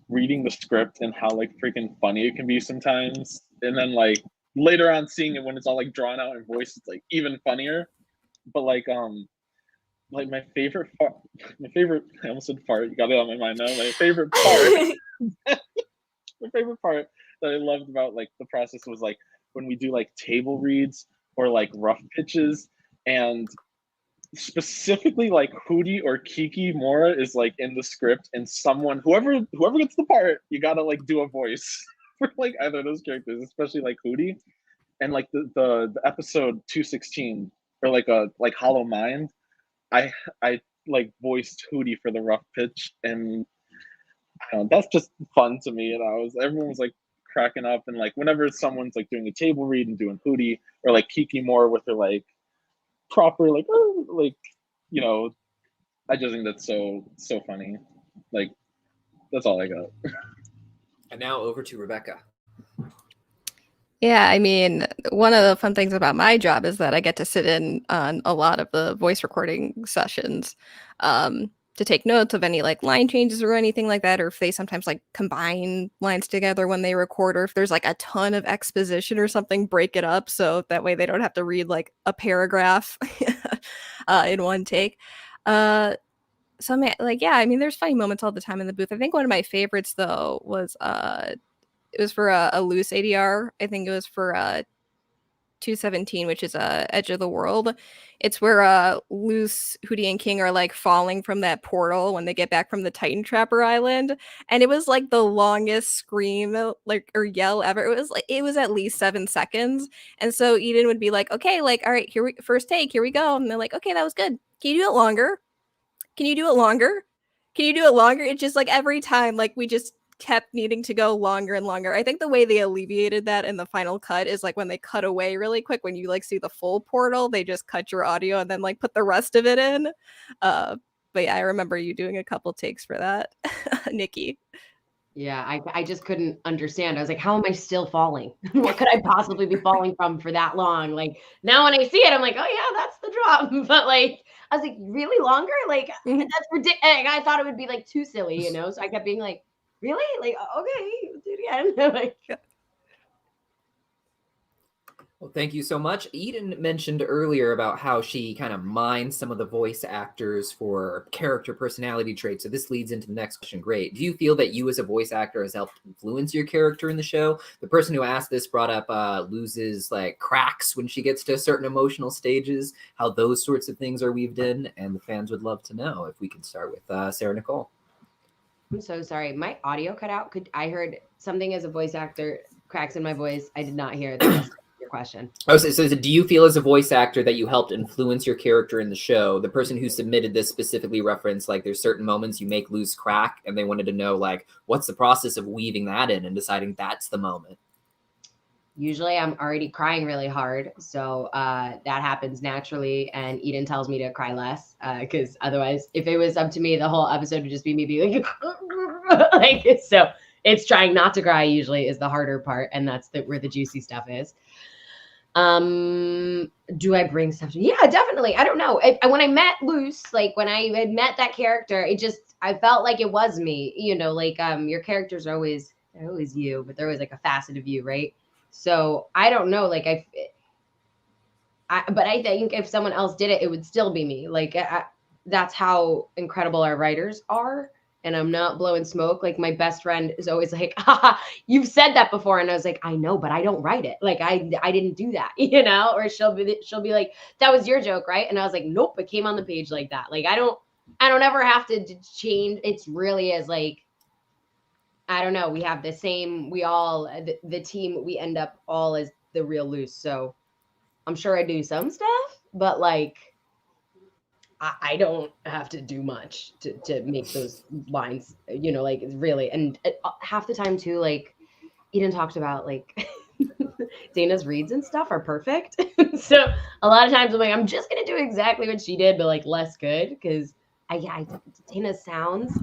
reading the script and how like freaking funny it can be sometimes, and then like later on seeing it when it's all like drawn out in voice, it's like even funnier. But like my favorite I almost said fart. You got it on my mind now. My favorite part, my favorite part that I loved about like the process was like when we do like table reads or like rough pitches. And specifically like Hootie or Kikimora is like in the script, and whoever gets the part, you gotta like do a voice for like either of those characters, especially like Hootie. And like the episode 216 or like Hollow Mind, I like voiced Hootie for the rough pitch, and I don't know, that's just fun to me. And everyone was like cracking up, and like whenever someone's like doing a table read and doing Hootie, or like Kikimora with her like proper like you know, I just think that's so funny. Like that's all I got. And now over to Rebecca. Yeah, I mean, one of the fun things about my job is that I get to sit in on a lot of the voice recording sessions to take notes of any like line changes or anything like that, or if they sometimes like combine lines together when they record, or if there's like a ton of exposition or something, break it up so that way they don't have to read like a paragraph in one take. So like, yeah, I mean, there's funny moments all the time in the booth. I think one of my favorites though was it was for a loose ADR. I think it was for 217, which is Edge of the World. It's where Loose, Hootie, and King are like falling from that portal when they get back from the Titan Trapper Island, and it was like the longest scream like or yell ever. It was at least 7 seconds, and so Eden would be like, "Okay, like all right, first take, here we go," and they're like, "Okay, that was good. Can you do it longer? Can you do it longer? Can you do it longer?" It's just like every time, like we just kept needing to go longer and longer. I think the way they alleviated that in the final cut is like when they cut away really quick, when you like see the full portal, they just cut your audio and then like put the rest of it in. But yeah, I remember you doing a couple takes for that. Nikki. Yeah, I just couldn't understand. I was like, how am I still falling? What could I possibly be falling from for that long? Like now when I see it, I'm like, oh yeah, that's the drop. But like, I was like, really longer? Like that's ridiculous. I thought it would be like too silly, you know? So I kept being like, really? Like, okay, do it again. Like, Well, thank you so much. Eden mentioned earlier about how she kind of mines some of the voice actors for character personality traits. So this leads into the next question. Great. Do you feel that you as a voice actor has helped influence your character in the show? The person who asked this brought up loses like cracks when she gets to certain emotional stages, how those sorts of things are weaved in. And the fans would love to know. If we can start with Sarah-Nicole. I'm so sorry. My audio cut out. I heard something as a voice actor, cracks in my voice. I did not hear the rest of your question. Oh, so do you feel as a voice actor that you helped influence your character in the show? The person who submitted this specifically referenced like there's certain moments you make lose crack, and they wanted to know like what's the process of weaving that in and deciding that's the moment. Usually I'm already crying really hard, so that happens naturally, and Eden tells me to cry less because otherwise, if it was up to me, the whole episode would just be me being like, like, so it's trying not to cry usually is the harder part, and that's where the juicy stuff is. Do I bring stuff to? Yeah, definitely. I don't know. When I met Luce, like when I had met that character, I felt like it was me, you know, like your characters are always you, but they're always like a facet of you, right? So I don't know, like but I think if someone else did it, it would still be me. Like that's how incredible our writers are. And I'm not blowing smoke. Like my best friend is always like, haha, you've said that before. And I was like, I know, but I don't write it. Like I didn't do that, you know, or she'll be like, that was your joke, right? And I was like, nope, it came on the page like that. Like I don't ever have to change. It's really as like, I don't know. We have the same, we all, the team, we end up all as the real Luce. So I'm sure I do some stuff, but like, I don't have to do much to make those lines, you know, like really. And half the time too, like Eden talked about like Dana's reads and stuff are perfect. So a lot of times I'm like, I'm just going to do exactly what she did, but like less good. Cause Dana's sounds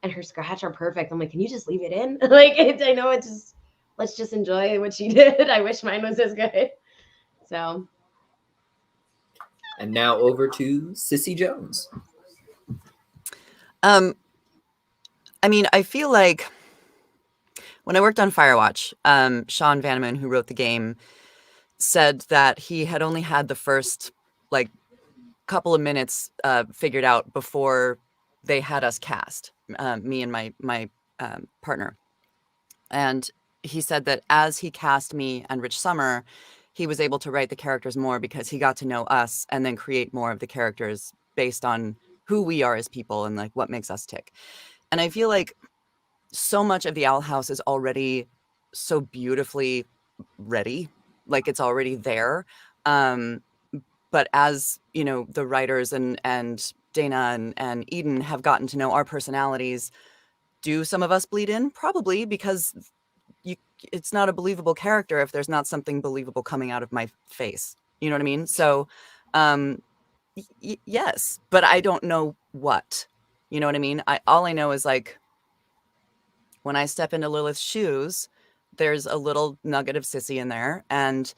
and her scratch are perfect. I'm like, can you just leave it in? Like, I know it's just, let's just enjoy what she did. I wish mine was as good. So. And now over to Cissy Jones. I mean, I feel like when I worked on Firewatch, Sean Vanneman, who wrote the game, said that he had only had the first like couple of minutes figured out before they had us cast, me and my partner. And he said that as he cast me and Rich Summer, he was able to write the characters more because he got to know us and then create more of the characters based on who we are as people and like what makes us tick. And I feel like so much of the Owl House is already so beautifully ready, like it's already there. But as you know, the writers and Dana and Eden have gotten to know our personalities, do some of us bleed in? Probably, because it's not a believable character if there's not something believable coming out of my face. You know what I mean? So, yes, but I don't know what. You know what I mean? All I know is like when I step into Lilith's shoes, there's a little nugget of Cissy in there, and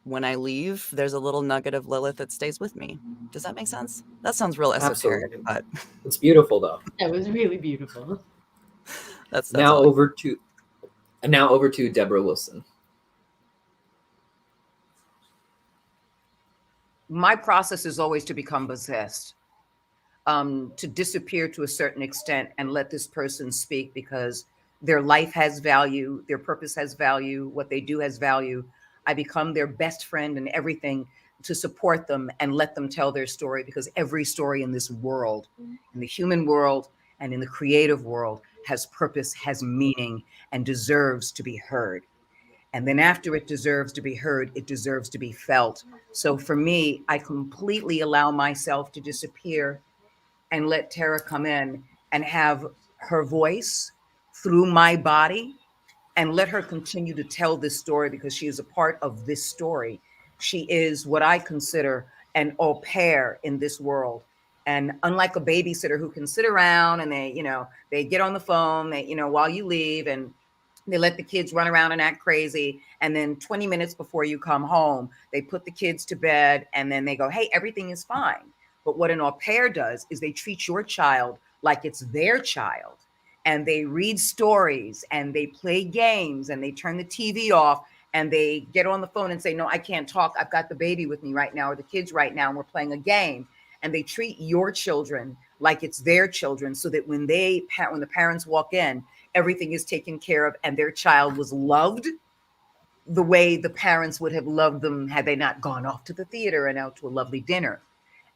when I leave, there's a little nugget of Lilith that stays with me. Does that make sense? That sounds real esoteric, but it's beautiful though. That was really beautiful. That's now over to Deborah Wilson. My process is always to become possessed, to disappear to a certain extent and let this person speak because their life has value, their purpose has value, what they do has value. I become their best friend and everything to support them and let them tell their story, because every story in this world, in the human world and in the creative world, has purpose, has meaning, and deserves to be heard. And then after it deserves to be heard, it deserves to be felt. So for me, I completely allow myself to disappear and let Tara come in and have her voice through my body and let her continue to tell this story, because she is a part of this story. She is what I consider an au pair in this world. And unlike a babysitter who can sit around and they get on the phone, while you leave, and they let the kids run around and act crazy. And then 20 minutes before you come home, they put the kids to bed and then they go, hey, everything is fine. But what an au pair does is they treat your child like it's their child. And they read stories and they play games and they turn the TV off and they get on the phone and say, no, I can't talk. I've got the baby with me right now, or the kids right now, and we're playing a game. And they treat your children like it's their children, so that when the parents walk in, everything is taken care of and their child was loved the way the parents would have loved them had they not gone off to the theater and out to a lovely dinner.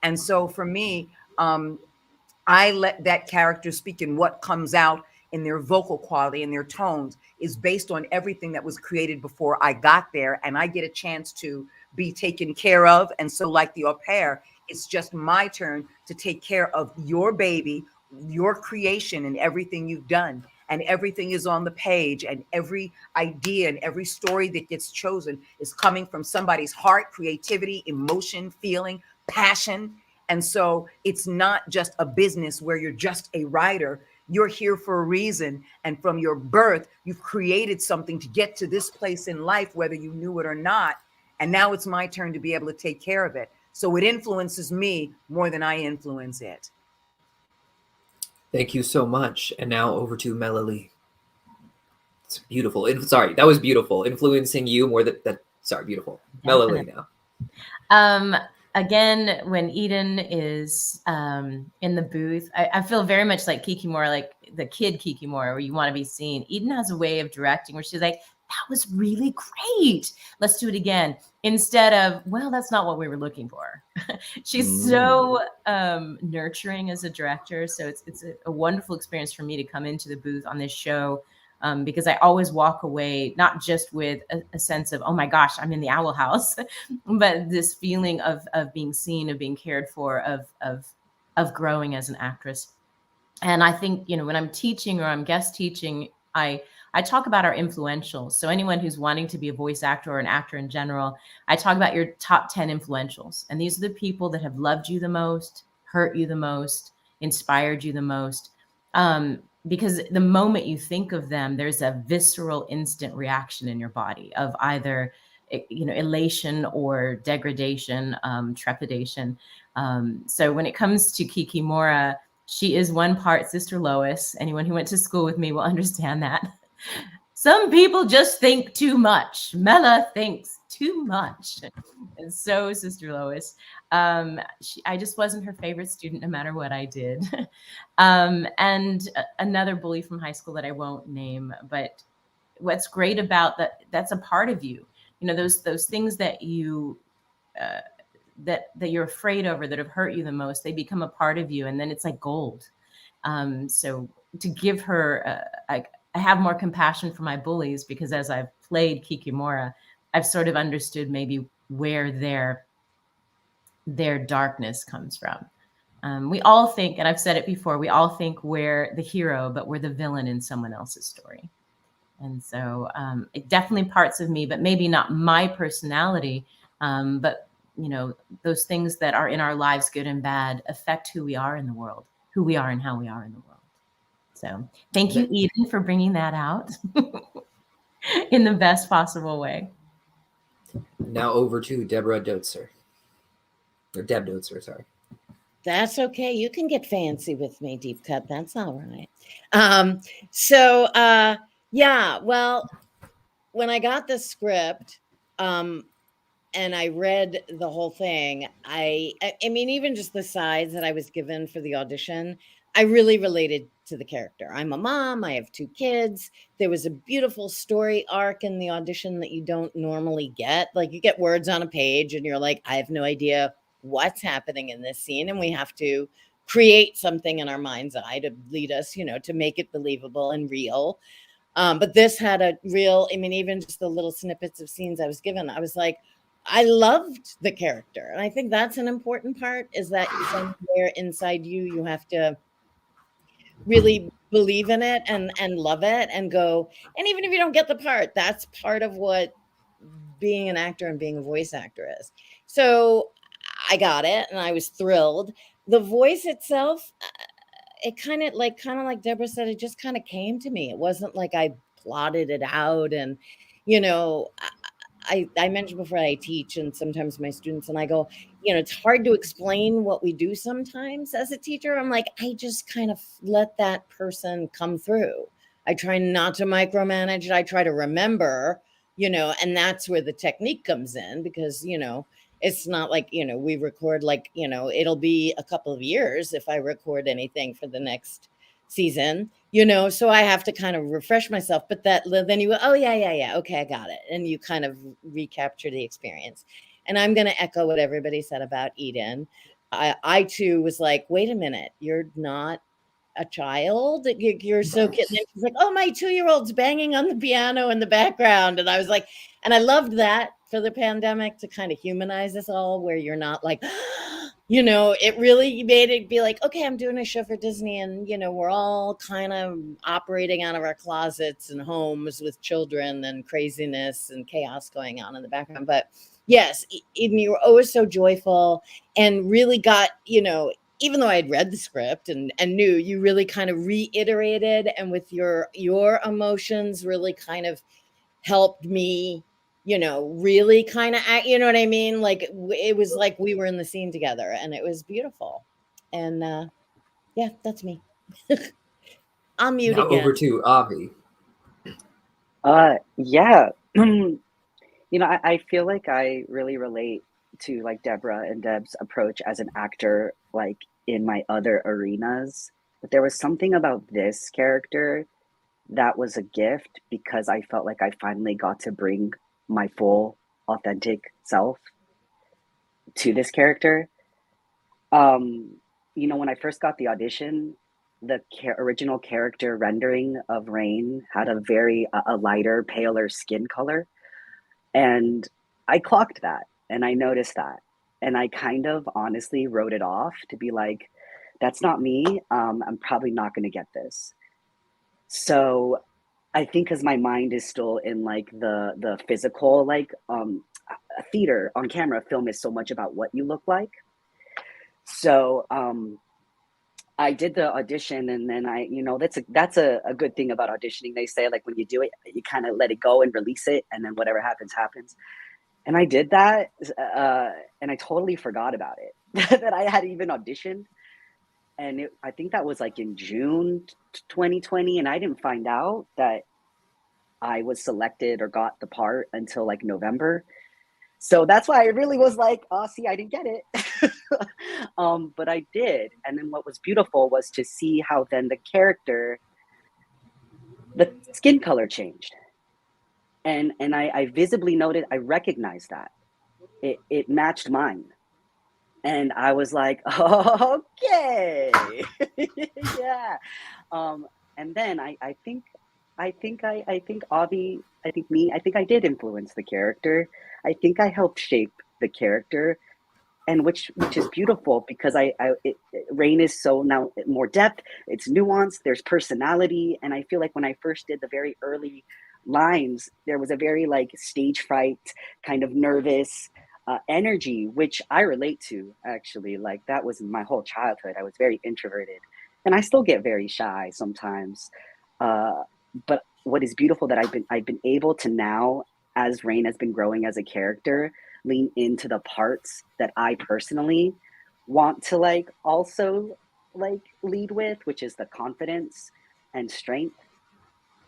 And so for me, I let that character speak, and what comes out in their vocal quality and their tones is based on everything that was created before I got there, and I get a chance to be taken care of. And so like the au pair, it's just my turn to take care of your baby, your creation, and everything you've done. And everything is on the page, and every idea and every story that gets chosen is coming from somebody's heart, creativity, emotion, feeling, passion. And so it's not just a business where you're just a writer. You're here for a reason. And from your birth, you've created something to get to this place in life, whether you knew it or not. And now it's my turn to be able to take care of it. So it influences me more than I influence it. Thank you so much. And now over to Mela Lee. It's beautiful. Sorry, that was beautiful. Influencing you more than that. Sorry, beautiful. Mela Lee now. Again, when Eden is in the booth, I feel very much like Kikimora, like the kid Kikimora, where you want to be seen. Eden has a way of directing where she's like, that was really great. Let's do it again. Instead of, well, that's not what we were looking for. She's so nurturing as a director. So it's a wonderful experience for me to come into the booth on this show, because I always walk away not just with a sense of, oh my gosh, I'm in the Owl House, but this feeling of being seen, of being cared for, of growing as an actress. And I think, you know, when I'm teaching or I'm guest teaching, I talk about our influentials. So anyone who's wanting to be a voice actor or an actor in general, I talk about your top 10 influentials. And these are the people that have loved you the most, hurt you the most, inspired you the most. Because the moment you think of them, there's a visceral instant reaction in your body of either, you know, elation or degradation, trepidation. So when it comes to Kikimora, she is one part Sister Lois. Anyone who went to school with me will understand that. Some people just think too much. Mela thinks too much. And so Sister Lois, I just wasn't her favorite student no matter what I did. And another bully from high school that I won't name, but what's great about that's a part of you. You know, those things that you that you're afraid over, that have hurt you the most, they become a part of you, and then it's like gold. So to give her, I have more compassion for my bullies, because as I've played Kikimora, I've sort of understood maybe where their darkness comes from. We all think, and I've said it before, we all think we're the hero, but we're the villain in someone else's story. And so it definitely parts of me, but maybe not my personality, but you know, those things that are in our lives, good and bad, affect who we are in the world, who we are and how we are in the world. So thank you, Eden, for bringing that out in the best possible way. Now over to Deborah Doetzer. Or Deb Doetzer, sorry. That's okay. You can get fancy with me, Deepcut. That's all right. Yeah, well, when I got the script, and I read the whole thing, I mean, even just the sides that I was given for the audition, I really related to the character. I'm a mom. I have 2 kids. There was a beautiful story arc in the audition that you don't normally get. Like, you get words on a page and you're like, I have no idea what's happening in this scene. And we have to create something in our mind's eye to lead us, you know, to make it believable and real. But this had a real, I mean, even just the little snippets of scenes I was given, I was like, I loved the character. And I think that's an important part, is that somewhere inside you, you have to really believe in it and love it and go. And even if you don't get the part, that's part of what being an actor and being a voice actor is. So I got it and I was thrilled. The voice itself, it kind of like Deborah said, it just kind of came to me. It wasn't like I plotted it out. And, you know, I mentioned before, I teach, and sometimes my students and I go, you know, it's hard to explain what we do sometimes as a teacher. I'm like, I just kind of let that person come through. I try not to micromanage it. I try to remember and that's where the technique comes in, because, it's not like, we record like, it'll be a couple of years if I record anything for the next season, so I have to kind of refresh myself. But then you go, oh, yeah. Okay, I got it. And you kind of recapture the experience. And I'm going to echo what everybody said about Eden. I too was like, wait a minute, you're not a child, you're so kid. And she's like, oh, my 2-year-old's banging on the piano in the background. And I was like, and I loved that for the pandemic, to kind of humanize us all, where you're not like, it really made it be like, okay, I'm doing a show for Disney, and we're all kind of operating out of our closets and homes with children and craziness and chaos going on in the background. But yes, Eden, you were always so joyful, and really got, even though I had read the script and knew, you really kind of reiterated, and with your emotions really kind of helped me, really kind of act, you know what I mean? Like, it was like we were in the scene together, and it was beautiful. And yeah, that's me. I'll mute Now again. over to Avi. Yeah. I feel like I really relate to like Deborah and Deb's approach as an actor, like in my other arenas. But there was something about this character that was a gift, because I felt like I finally got to bring my full authentic self to this character. When I first got the audition, the original character rendering of Raine had a very a lighter, paler skin color. And I clocked that, and I noticed that. And I kind of honestly wrote it off to be like, that's not me. I'm probably not going to get this. So I think because my mind is still in like the physical, like theater on camera, film is so much about what you look like. So I did the audition, and then that's a good thing about auditioning. They say, like, when you do it, you kind of let it go and release it, and then whatever happens, happens. And I did that, and I totally forgot about it, that I had even auditioned. And I think that was like in June 2020, and I didn't find out that I was selected or got the part until like November. So that's why I really was like, oh, see, I didn't get it. But I did. And then what was beautiful was to see how then the character, the skin color changed. And I visibly noted, I recognized that. It matched mine. And I was like, okay. Yeah. And then I think Avi, I think I did influence the character. I think I helped shape the character, and which is beautiful, because Raine is so now more depth, it's nuanced, there's personality. And I feel like when I first did the very early lines, there was a very like stage fright, kind of nervous energy, which I relate to, actually. Like, that was my whole childhood. I was very introverted, and I still get very shy sometimes. But what is beautiful that I've been able to now, as Raine has been growing as a character, lean into the parts that I personally want to like also like lead with, which is the confidence and strength.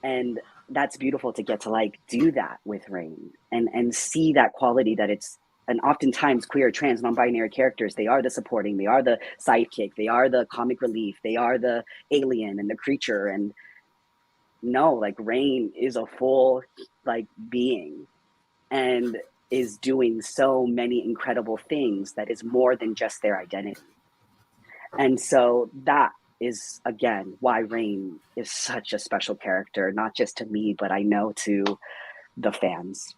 And that's beautiful to get to like do that with Raine, and see that quality that it's. And oftentimes queer, trans, non-binary characters, they are the supporting, they are the sidekick, they are the comic relief, they are the alien and the creature. And no, like, Raine is a full like being, and is doing so many incredible things that is more than just their identity. And so that is, again, why Raine is such a special character, not just to me, but I know to the fans.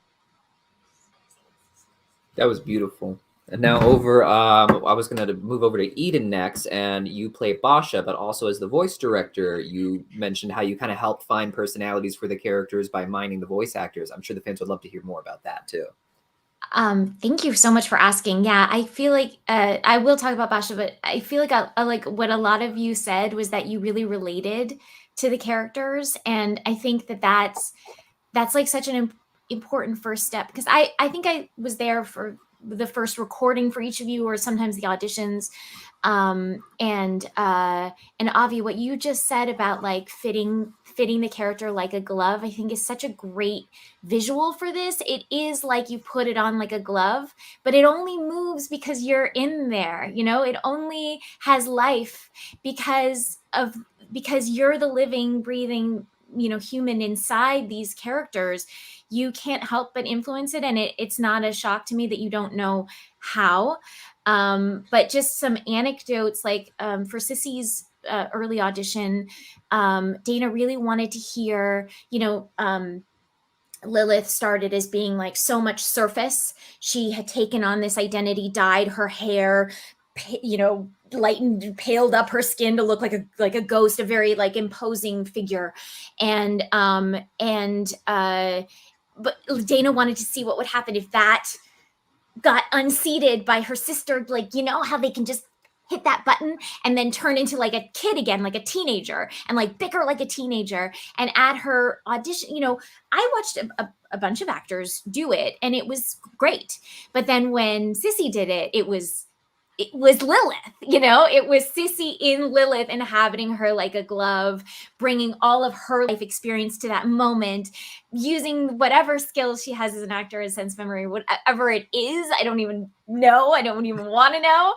That was beautiful. And now over, I was going to move over to Eden next, and you play Boscha, but also as the voice director, you mentioned how you kind of helped find personalities for the characters by mining the voice actors. I'm sure the fans would love to hear more about that too. Thank you so much for asking. Yeah, I feel like I will talk about Boscha, but I feel like I like what a lot of you said was that you really related to the characters, and I think that's like such an important first step, because I think I was there for the first recording for each of you, or sometimes the auditions, And Avi, what you just said about like fitting the character like a glove, I think is such a great visual for this. It is like you put it on like a glove, but it only moves because you're in there. You know, it only has life because you're the living, breathing, you know, human inside these characters. You can't help but influence it, and it's not a shock to me that you don't know how. But just some anecdotes, like for Cissy's early audition, Dana really wanted to hear, you know, Lilith started as being like so much surface. She had taken on this identity, dyed her hair, you know, lightened, paled up her skin to look like a ghost, a very like imposing figure. But Dana wanted to see what would happen if that got unseated by her sister, like, you know how they can just hit that button and then turn into like a kid again, like a teenager, and like bicker like a teenager. And at her audition, you know, I watched a bunch of actors do it, and it was great. But then when Cissy did it, it was Lilith, you know, it was Cissy in Lilith, inhabiting her like a glove, bringing all of her life experience to that moment, using whatever skills she has as an actor, as sense memory, whatever it is. I don't even know. I don't even want to know.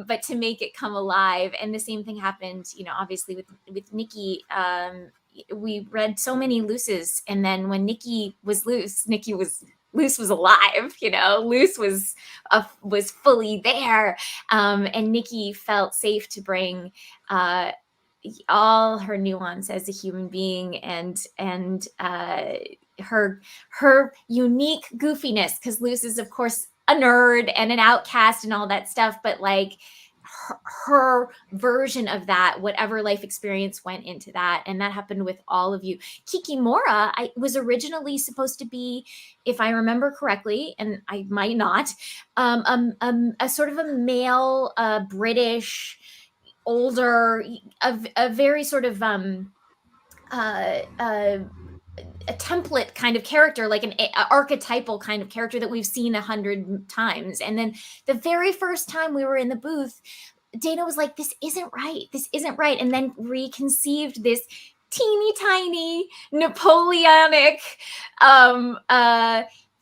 But to make it come alive. And the same thing happened, you know, obviously with Nikki. We read so many Luces, and then when Nikki was Luce, Luce was alive, you know, Luce was fully there. And Nikki felt safe to bring all her nuance as a human being and her unique goofiness, because Luce is, of course, a nerd and an outcast and all that stuff, but like her version of that, whatever life experience went into that. And that happened with all of you. Kikimora, I was originally supposed to be, if I remember correctly, and I might not, a sort of a male, British, older, a very sort of a template kind of character, like an archetypal kind of character that we've seen 100 times. And then the very first time we were in the booth, Dana was like, this isn't right. This isn't right. And then reconceived this teeny tiny Napoleonic,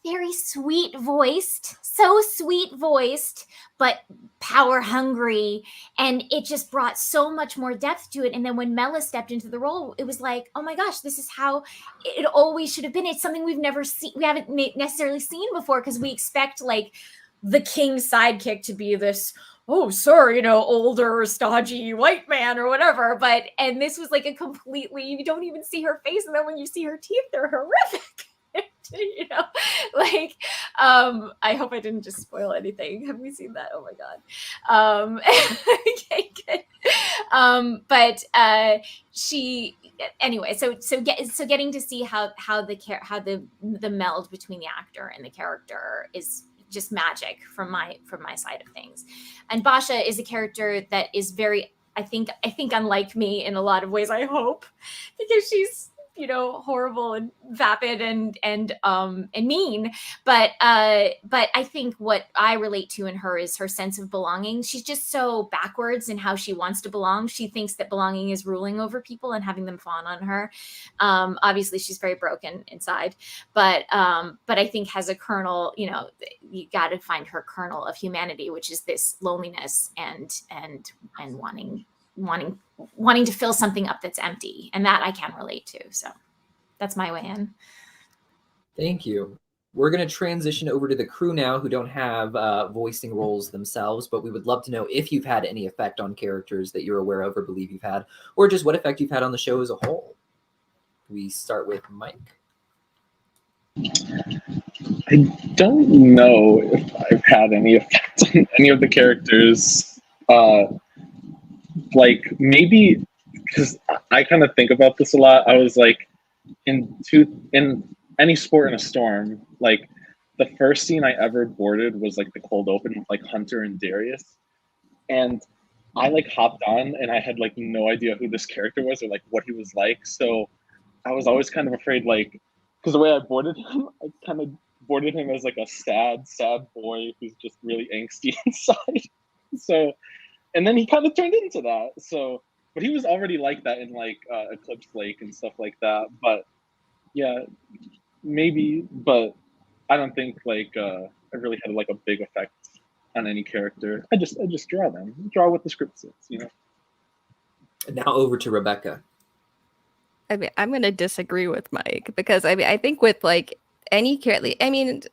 very sweet voiced, so sweet voiced, but power hungry. And it just brought so much more depth to it. And then when Mela stepped into the role, it was like, oh my gosh, this is how it always should have been. It's something we've never seen. We haven't necessarily seen before, because we expect like the king's sidekick to be this, oh, sir, you know, older, stodgy white man or whatever. And this was like a completely, you don't even see her face. And then when you see her teeth, they're horrific. You know, like, I hope I didn't just spoil anything. Have we seen that? Oh my God. Okay, good. But she, anyway, so getting to see how the meld between the actor and the character is just magic from my side of things. And Boscha is a character that is very, I think unlike me in a lot of ways, I hope, because she's, you know, horrible and vapid and mean, but I think what I relate to in her is her sense of belonging. She's just so backwards in how she wants to belong. She thinks that belonging is ruling over people and having them fawn on her. Obviously she's very broken inside, but I think has a kernel, you know, you got to find her kernel of humanity, which is this loneliness and wanting to fill something up that's empty, and that I can relate to. So that's my way in. Thank you. We're going to transition over to the crew now, who don't have voicing roles themselves, but we would love to know if you've had any effect on characters that you're aware of or believe you've had, or just what effect you've had on the show as a whole. We start with Mike. I don't know if I've had any effect on any of the characters. Like, maybe because I kind of think about this a lot. I was like, in any sport in a storm, like the first scene I ever boarded was like the cold open with like Hunter and Darius, and I like hopped on and I had like no idea who this character was or like what he was like. So I was always kind of afraid, like, because the way I boarded him, I kind of boarded him as like a sad boy who's just really angsty inside. So and then he kind of turned into that. So, but he was already like that in like Eclipse Lake and stuff like that. But yeah, maybe, but I don't think like it really had like a big effect on any character. I just draw what the script says, you know. Now over to Rebecca. I mean, I'm going to disagree with Mike because I mean, I think with like any character, I mean,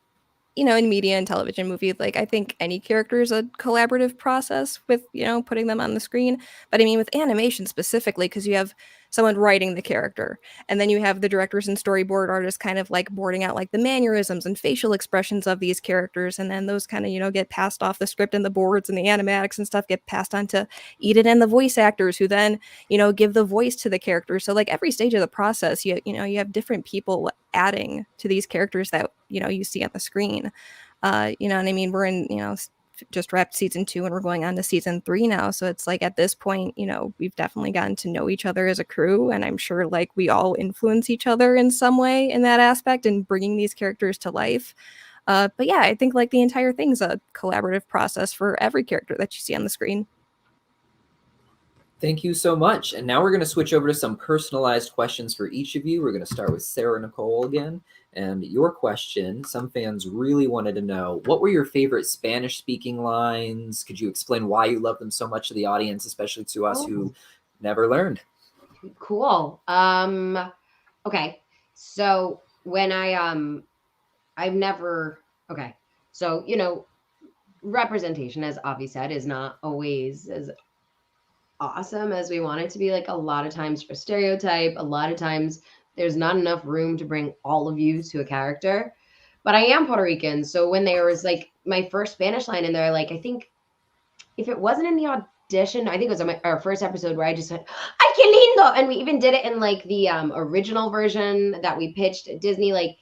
you know, in media and television movies, like I think any character is a collaborative process with, you know, putting them on the screen. But I mean, with animation specifically, because you have someone writing the character, and then you have the directors and storyboard artists kind of like boarding out like the mannerisms and facial expressions of these characters, and then those kind of, you know, get passed off the script and the boards and the animatics and stuff get passed on to Eden and the voice actors, who then, you know, give the voice to the characters. So like every stage of the process, you know, you have different people adding to these characters that, you know, you see on the screen. You know, and I mean, we're in, you know, just wrapped season 2 and we're going on to season 3 now. So it's like at this point, you know, we've definitely gotten to know each other as a crew. And I'm sure like we all influence each other in some way in that aspect and bringing these characters to life. But yeah, I think like the entire thing's a collaborative process for every character that you see on the screen. Thank you so much. And now we're going to switch over to some personalized questions for each of you. We're going to start with Sarah-Nicole again. And your question, some fans really wanted to know, what were your favorite Spanish-speaking lines? Could you explain why you love them so much to the audience, especially to us who never learned? Cool. Okay. So when I've never, okay. So, you know, representation, as Avi said, is not always as awesome as we want it to be. Like a lot of times for stereotype, a lot of times there's not enough room to bring all of you to a character. But I am Puerto Rican, so when there was like my first Spanish line in there, like I think if it wasn't in the audition, I think it was on our first episode where I just said, "Ay, qué lindo!" And we even did it in like the original version that we pitched at Disney. Like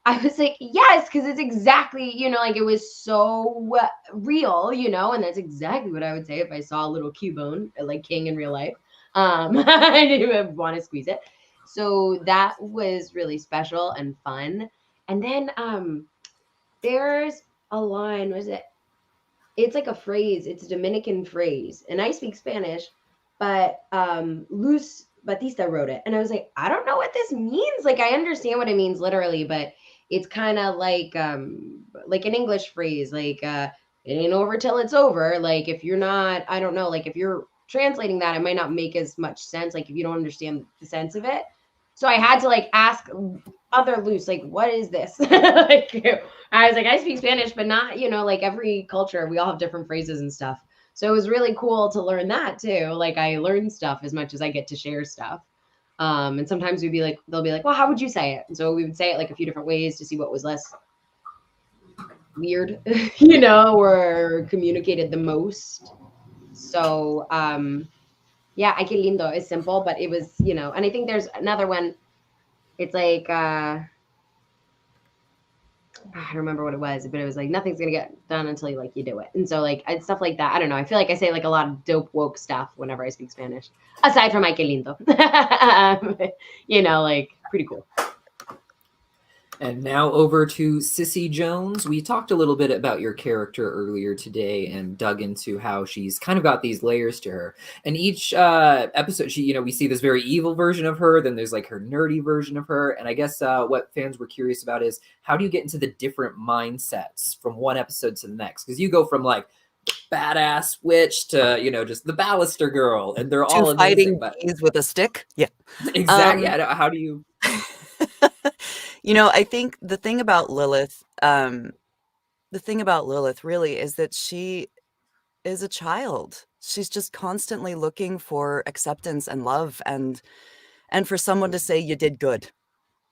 I was like, yes, because it's exactly, you know, like it was so real, you know, and that's exactly what I would say if I saw a little Cubone, like King in real life. I want to squeeze it. So that was really special and fun. And then there's a line, was it? It's like a phrase. It's a Dominican phrase. And I speak Spanish, but Luz Batista wrote it. And I was like, I don't know what this means. Like, I understand what it means literally, but it's kind of like an English phrase, like it ain't over till it's over. Like if you're not, I don't know, like if you're translating that, it might not make as much sense. Like if you don't understand the sense of it. So I had to like ask other Luz, like, what is this? Like I was like, I speak Spanish, but not, you know, like every culture, we all have different phrases and stuff. So it was really cool to learn that too. Like I learn stuff as much as I get to share stuff. And sometimes they'll be like, well, how would you say it? And so we would say it like a few different ways to see what was less weird, you know, or communicated the most. So, yeah, ay, qué lindo is simple, but it was, you know, and I think there's another one. It's like, I don't remember what it was, but it was like, nothing's going to get done until you do it. And so like stuff like that. I don't know. I feel like I say like a lot of dope woke stuff whenever I speak Spanish, aside from ay, qué lindo. You know, like pretty cool. And now over to Cissy Jones. We talked a little bit about your character earlier today and dug into how she's kind of got these layers to her. And each episode, she, you know, we see this very evil version of her. Then there's like her nerdy version of her. And I guess what fans were curious about is how do you get into the different mindsets from one episode to the next? Because you go from like badass witch to, you know, just the Ballister girl, and they're all fighting amazing. But bees with a stick. Yeah, exactly. How do you? You know, I think the thing about Lilith really is that she is a child. She's just constantly looking for acceptance and love and for someone to say you did good,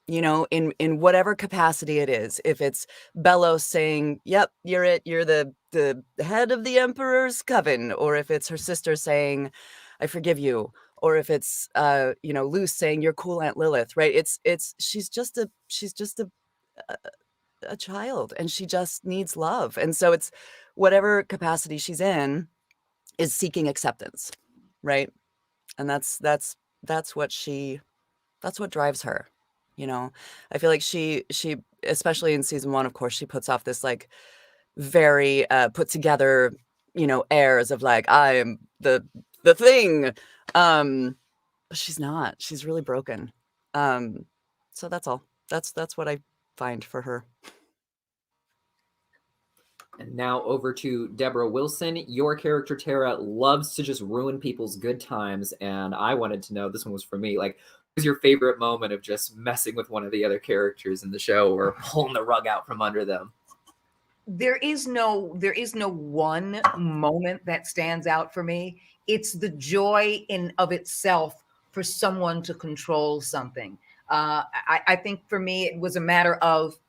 you know, in whatever capacity it is. If it's Bellos saying, yep, you're it, you're the head of the Emperor's coven, or if it's her sister saying, I forgive you, or if it's you know, Luce saying you're cool, Aunt Lilith, right? She's just a child, and she just needs love. And so it's whatever capacity she's in is seeking acceptance, right? And that's what drives her, you know. I feel like she especially in season 1, of course, she puts off this like very put together, you know, airs of like, I am the thing. But she's not. She's really broken. So that's all. That's what I find for her. And now over to Deborah Wilson. Your character, Tara, loves to just ruin people's good times. And I wanted to know, this one was for me, like, what was your favorite moment of just messing with one of the other characters in the show or pulling the rug out from under them? There is no one moment that stands out for me. It's the joy in of itself for someone to control something. I think for me, it was a matter of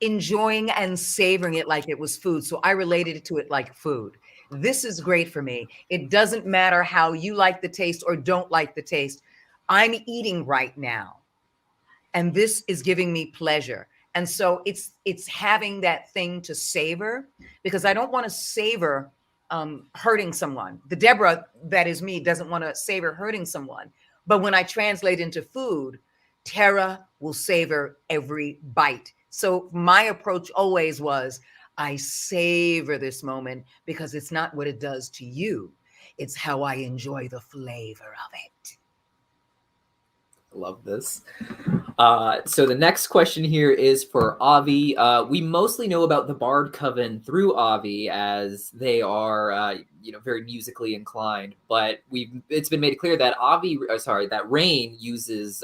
enjoying and savoring it like it was food. So I related to it like food. This is great for me. It doesn't matter how you like the taste or don't like the taste. I'm eating right now, and this is giving me pleasure. And so it's having that thing to savor, because I don't want to savor hurting someone. The Deborah that is me doesn't want to savor hurting someone. But when I translate into food, Tara will savor every bite. So my approach always was, I savor this moment because it's not what it does to you. It's how I enjoy the flavor of it. Love this. So the next question here is for Avi. We mostly know about the Bard Coven through Avi, as they are, very musically inclined. But it's been made clear that that Raine uses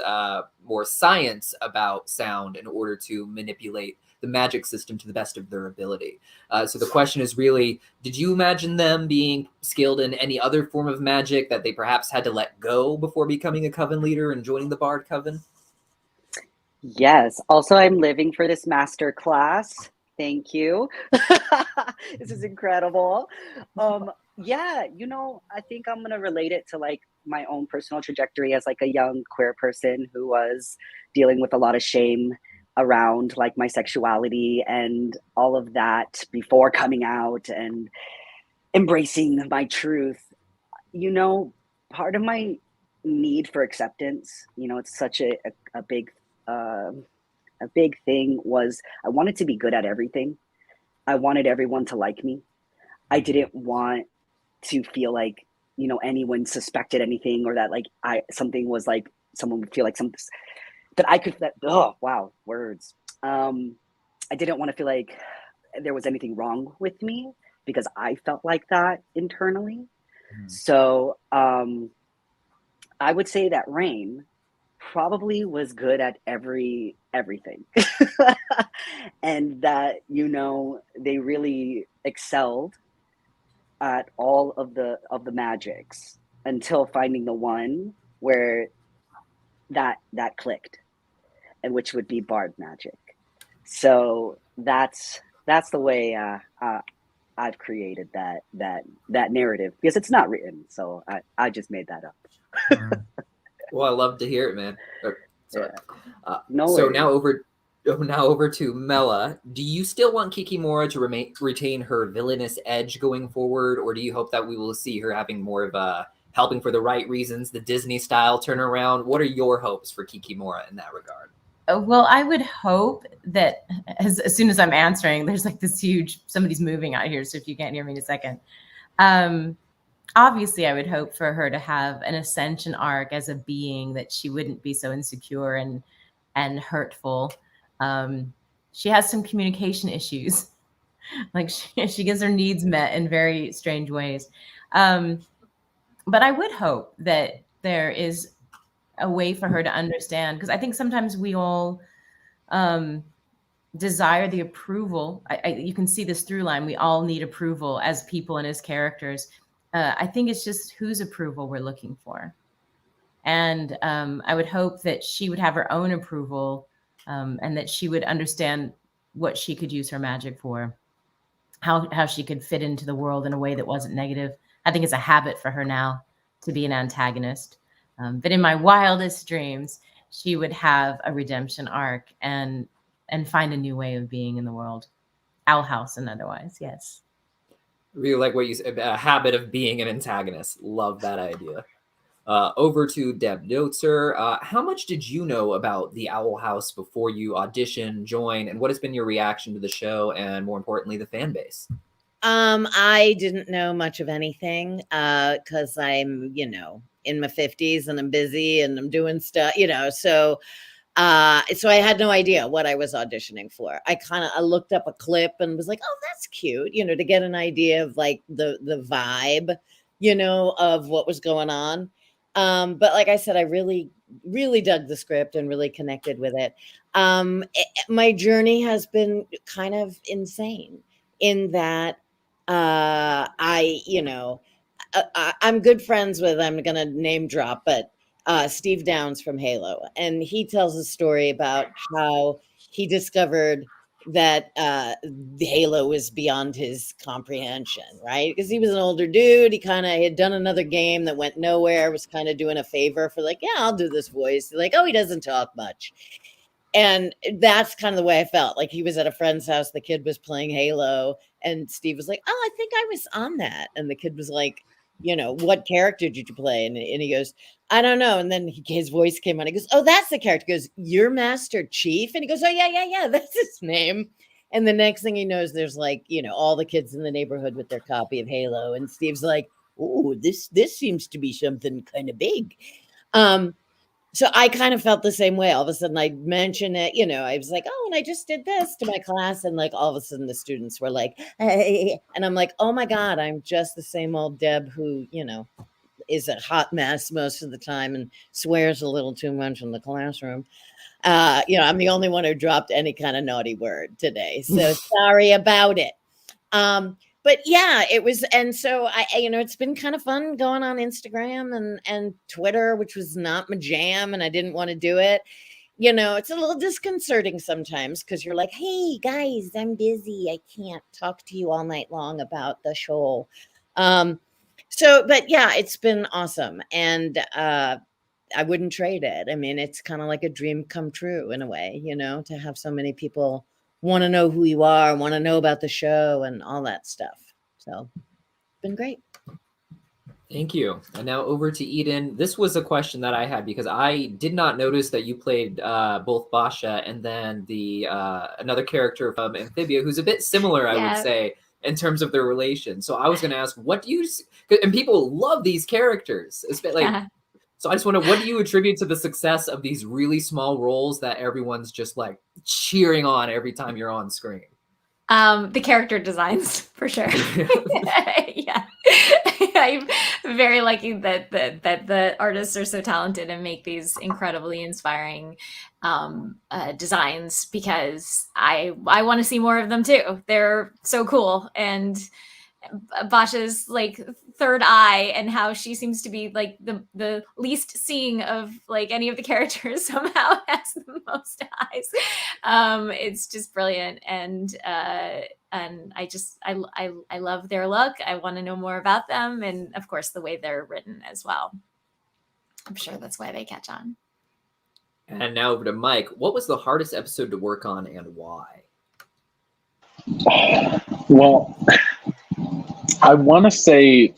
more science about sound in order to manipulate the magic system to the best of their ability. So the question is really, did you imagine them being skilled in any other form of magic that they perhaps had to let go before becoming a coven leader and joining the Bard Coven? Yes. Also, I'm living for this master class. Thank you. This is incredible. Yeah, I think I'm gonna relate it to like my own personal trajectory as like a young queer person who was dealing with a lot of shame around like my sexuality and all of that before coming out and embracing my truth. Part of my need for acceptance, it's such a big thing, was I wanted to be good at everything. I wanted everyone to like me. I didn't want to feel like, anyone suspected anything, or that like something was like, someone would feel like something that I could, oh, wow, words. I didn't want to feel like there was anything wrong with me because I felt like that internally. So I would say that Raine probably was good at everything. And that, they really excelled at all of the magics until finding the one where that clicked, and which would be bard magic. So that's the way I've created that narrative, because it's not written, so I just made that up. Well, I love to hear it, man. Sorry. No so worries. now over to Mela. Do you still want Kikimora to retain her villainous edge going forward, or do you hope that we will see her having more of a helping for the right reasons, the Disney style turnaround? What are your hopes for Kikimora in that regard? Well, I would hope that as soon as I'm answering, there's like this huge, somebody's moving out here. So if you can't hear me in a second, obviously I would hope for her to have an ascension arc as a being, that she wouldn't be so insecure and hurtful. She has some communication issues. Like she gets her needs met in very strange ways. But I would hope that there is a way for her to understand, because I think sometimes we all desire the approval. You can see this through line. We all need approval as people and as characters. I think it's just whose approval we're looking for. And I would hope that she would have her own approval, and that she would understand what she could use her magic for, how she could fit into the world in a way that wasn't negative. I think it's a habit for her now to be an antagonist. But in my wildest dreams, she would have a redemption arc and find a new way of being in the world. Owl House and otherwise, yes. Really like what you said, a habit of being an antagonist. Love that idea. Over to Deb Doetzer. How much did you know about the Owl House before you audition, join, and what has been your reaction to the show and, more importantly, the fan base? I didn't know much of anything because I'm, in my 50s and I'm busy and I'm doing stuff, so so I had no idea what I was auditioning for. I looked up a clip and was like, oh, that's cute, to get an idea of like the vibe, of what was going on. But like I said, I really, really dug the script and really connected with it. My journey has been kind of insane in that I'm good friends with, I'm going to name drop, but Steve Downs from Halo. And he tells a story about how he discovered that Halo was beyond his comprehension, right? Because he was an older dude. He kind of had done another game that went nowhere, was kind of doing a favor for like, yeah, I'll do this voice. Like, oh, he doesn't talk much. And that's kind of the way I felt. Like he was at a friend's house. The kid was playing Halo. And Steve was like, oh, I think I was on that. And the kid was like, what character did you play? And he goes, I don't know. And then his voice came on. He goes, oh, that's the character. He goes, you're Master Chief? And he goes, oh, yeah. That's his name. And the next thing he knows, there's like, all the kids in the neighborhood with their copy of Halo. And Steve's like, oh, this seems to be something kind of big. So I kind of felt the same way. All of a sudden I mentioned it, I was like, oh, and I just did this to my class. And like, all of a sudden the students were like, hey, and I'm like, oh my God, I'm just the same old Deb who, is a hot mess most of the time and swears a little too much in the classroom. I'm the only one who dropped any kind of naughty word today. So sorry about it. But yeah, it was, and so it's been kind of fun going on Instagram and Twitter, which was not my jam, and I didn't want to do it. It's a little disconcerting sometimes because you're like, hey guys, I'm busy. I can't talk to you all night long about the show. But yeah, it's been awesome. And I wouldn't trade it. I mean, it's kind of like a dream come true in a way, to have so many people want to know who you are, want to know about the show and all that stuff. So it's been great. Thank you. And now over to Eden. This was a question that I had because I did not notice that you played both Boscha and then the another character from Amphibia who's a bit similar, I would say, in terms of their relation. So I was going to ask, what do you, and people love these characters. So I just wonder, what do you attribute to the success of these really small roles that everyone's just like cheering on every time you're on screen? The character designs, for sure. Yeah. I'm very lucky that the artists are so talented and make these incredibly inspiring designs because I want to see more of them too. They're so cool. And Boscha's like third eye and how she seems to be like the least seeing of like any of the characters somehow has the most eyes. It's just brilliant. And I love their look. I want to know more about them. And of course the way they're written as well. I'm sure that's why they catch on. And now over to Mike. What was the hardest episode to work on and why? Well, I want to say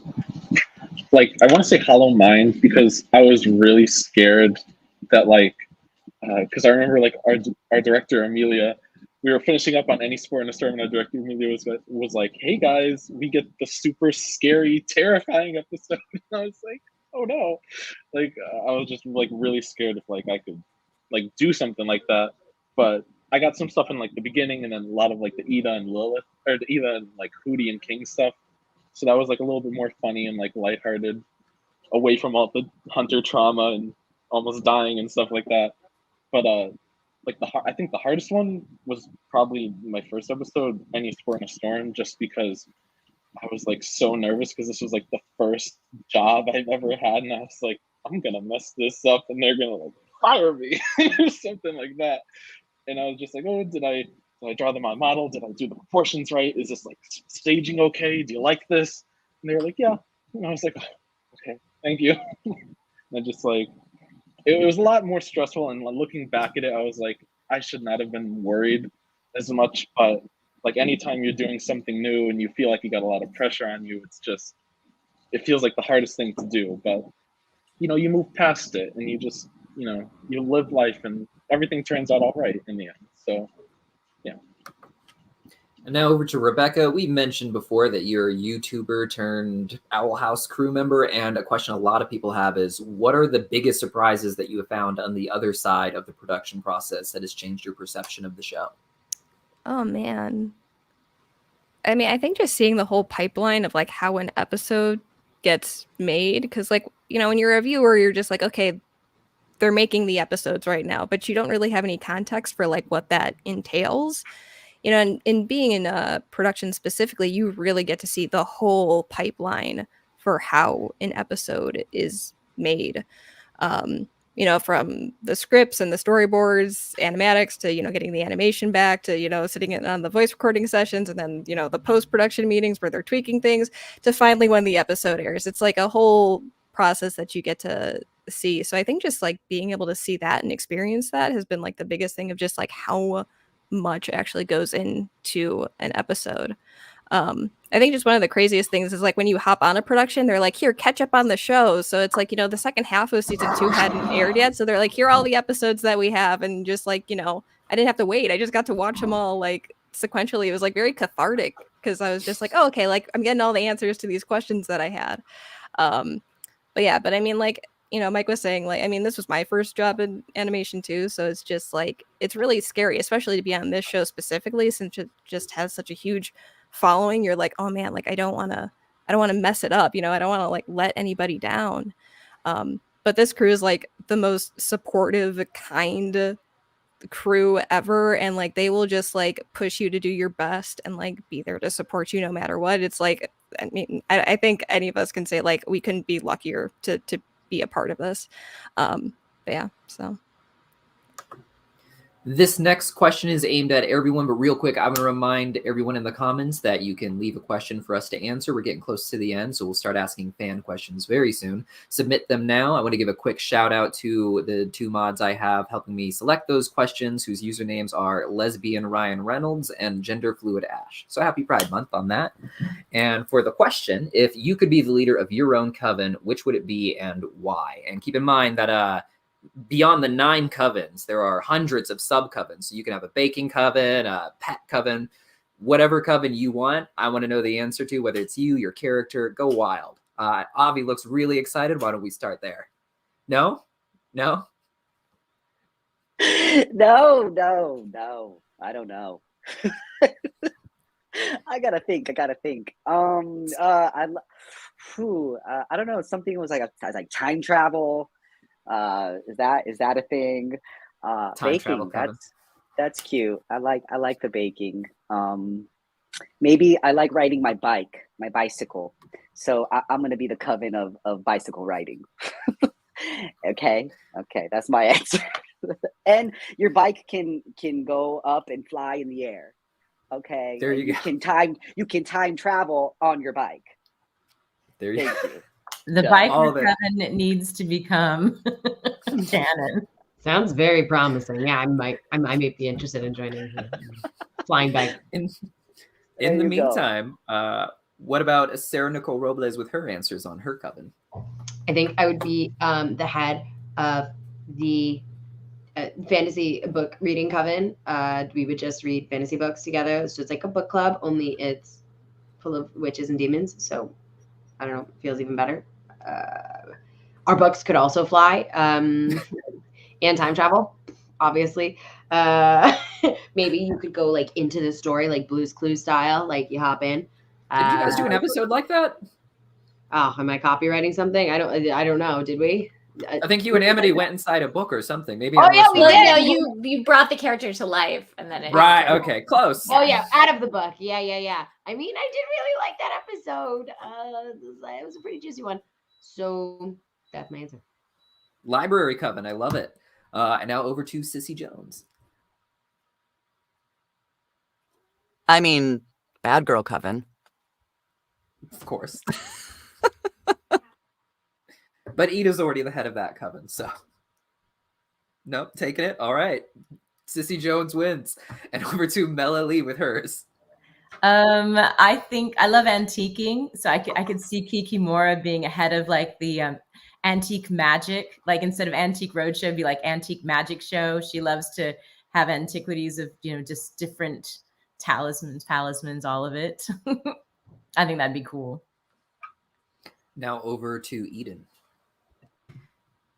Hollow Mind because I was really scared that because I remember our director Amelia, we were finishing up on Any Sport in a Storm and our director Amelia was like, hey guys, we get the super scary, terrifying episode. And I was like, oh no. I was just really scared if I could do something like that. But I got some stuff in the beginning and then a lot of the Ida and Lilith or the Ida and Hootie and King stuff. So that was a little bit more funny and lighthearted, away from all the Hunter trauma and almost dying and stuff like that. But I think the hardest one was probably my first episode, Any Sport in a Storm, just because I was so nervous because this was the first job I've ever had, and I was like, I'm gonna mess this up and they're gonna fire me or something like that. And I was just like, oh, did I draw them on model? Did I do the proportions right? Is this staging okay? Do you like this? And they were like, yeah. And I was like, okay, thank you. And I just it was a lot more stressful. And looking back at it, I was like, I should not have been worried as much. But anytime you're doing something new and you feel like you got a lot of pressure on you, it feels like the hardest thing to do. But you move past it and you just you live life and everything turns out all right in the end. So yeah. And now over to Rebecca. We mentioned before that you're a YouTuber turned Owl House crew member, and a question a lot of people have is, what are the biggest surprises that you have found on the other side of the production process that has changed your perception of the show? Oh man. I mean, I think just seeing the whole pipeline of like how an episode gets made, because like, you know, when you're a viewer, you're just like, okay, they're making the episodes right now, but you don't really have any context for like what that entails. You know, and in being in production specifically, you really get to see the whole pipeline for how an episode is made. You know, from the scripts and the storyboards, animatics, to, you know, getting the animation back, to, you know, sitting in on the voice recording sessions, and then, you know, the post-production meetings where they're tweaking things, to finally when the episode airs. It's like a whole process that you get to see. So I think just like being able to see that and experience that has been like the biggest thing, of just like how much actually goes into an episode. I think just one of the craziest things is like when you hop on a production, they're like, here, catch up on the show. So it's like, you know, the second half of season 2 hadn't aired yet. So they're like, here are all the episodes that we have. And just like, you know, I didn't have to wait. I just got to watch them all like sequentially. It was like very cathartic, because I was just like, oh, okay, like I'm getting all the answers to these questions that I had. But yeah, but I mean, like, you know, Mike was saying, like, I mean, this was my first job in animation too. So it's just like, it's really scary, especially to be on this show specifically, since it just has such a huge following. You're like, oh man, like I don't want to mess it up, you know, I don't want to like let anybody down. But this crew is like the most supportive, kind crew ever, and like they will just like push you to do your best and like be there to support you no matter what. It's like, I mean, I think any of us can say like we couldn't be luckier to be a part of this. But yeah, so This next question is aimed at everyone, but real quick, I'm going to remind everyone in the comments that you can leave a question for us to answer. We're getting close to the end, so we'll start asking fan questions very soon. Submit them now. I want to give a quick shout out to the 2 mods I have helping me select those questions, whose usernames are Lesbian Ryan Reynolds and Gender Fluid Ash. So happy Pride Month on that. And for the question, if you could be the leader of your own coven, which would it be and why? And keep in mind that beyond the 9 covens, there are hundreds of sub-covens. So you can have a baking coven, a pet coven, whatever coven you want. I want to know the answer to, whether it's you, your character. Go wild. Avi looks really excited. Why don't we start there? No? No? No. I don't know. I gotta think. I don't know. Something was like time travel. Is that a thing? Time Baking. travel coven. That's cute. I like the baking. Maybe I like riding my bicycle. So I'm gonna be the coven of bicycle riding. Okay, that's my answer. And your bike can go up and fly in the air. Okay, There you go. You can time travel on your bike. There you Thank go. you. The Yeah, bike all of it. coven needs to become canon. Sounds very promising. Yeah, I might be interested in joining flying bike. In There the you go. meantime, what about Sarah-Nicole Robles with her answers on her coven? I think I would be the head of the fantasy book reading coven. We would just read fantasy books together. It's just like a book club, only it's full of witches and demons. So I don't know, it feels even better. Our books could also fly, and time travel, obviously. Maybe you could go like into the story, like Blue's Clues style, like you hop in. Did you guys do an episode like that? Oh, am I copywriting something? I don't know. Did we? I think you and Amity went inside a book or something. Maybe. Oh, I'm yeah, we listening. Well, did. no, you brought the character to life, and then it Right. Okay. Close. Oh yeah, out of the book. Yeah. I mean, I did really like that episode. It was a pretty juicy one. So that's my answer. Library coven. I love it. And now over to Cissy Jones. I mean, bad girl coven. Of course. But Ida's already the head of that coven, so. Nope, taking it. All right. Cissy Jones wins. And over to Mela Lee with hers. I think I love antiquing, so I could see Kikimora being ahead of like the antique magic. Like instead of Antique Roadshow, it'd be like Antique Magic Show. She loves to have antiquities of, you know, just different talismans, all of it. I think that'd be cool. Now over to Eden.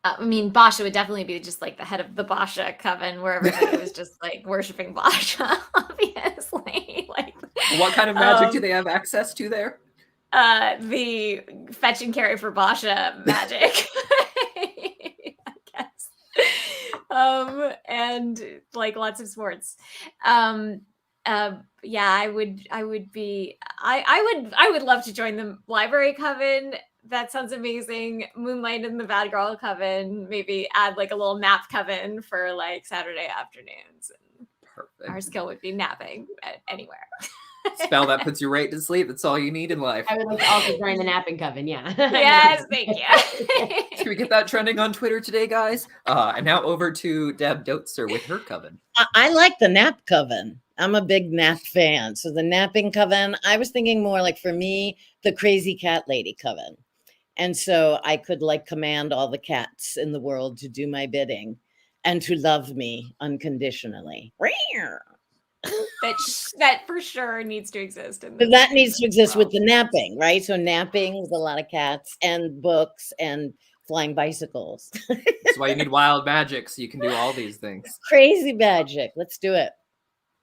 I mean, Boscha would definitely be just like the head of the Boscha coven, where everybody was just like worshiping Boscha, obviously. Like, What kind of magic do they have access to there? the fetch and carry for Boscha magic, I guess. And like lots of sports. Yeah, I would love to join the library coven. That sounds amazing. Moonlight in the Bad Girl coven. Maybe add like a little nap coven for like Saturday afternoons. Perfect. Our skill would be napping anywhere. Spell that puts you right to sleep. That's all you need in life. I would like to also join the napping coven. Yeah. Yes, thank you. Should we get that trending on Twitter today, guys? And now over to Deb Doetzer with her coven. I like the nap coven. I'm a big nap fan. So the napping coven, I was thinking more like for me, the crazy cat lady coven. And so I could like command all the cats in the world to do my bidding and to love me unconditionally. That for sure needs to exist. But that needs to exist with the napping, right? So napping with a lot of cats and books and flying bicycles. That's why you need wild magic, so you can do all these things. Crazy magic. Let's do it.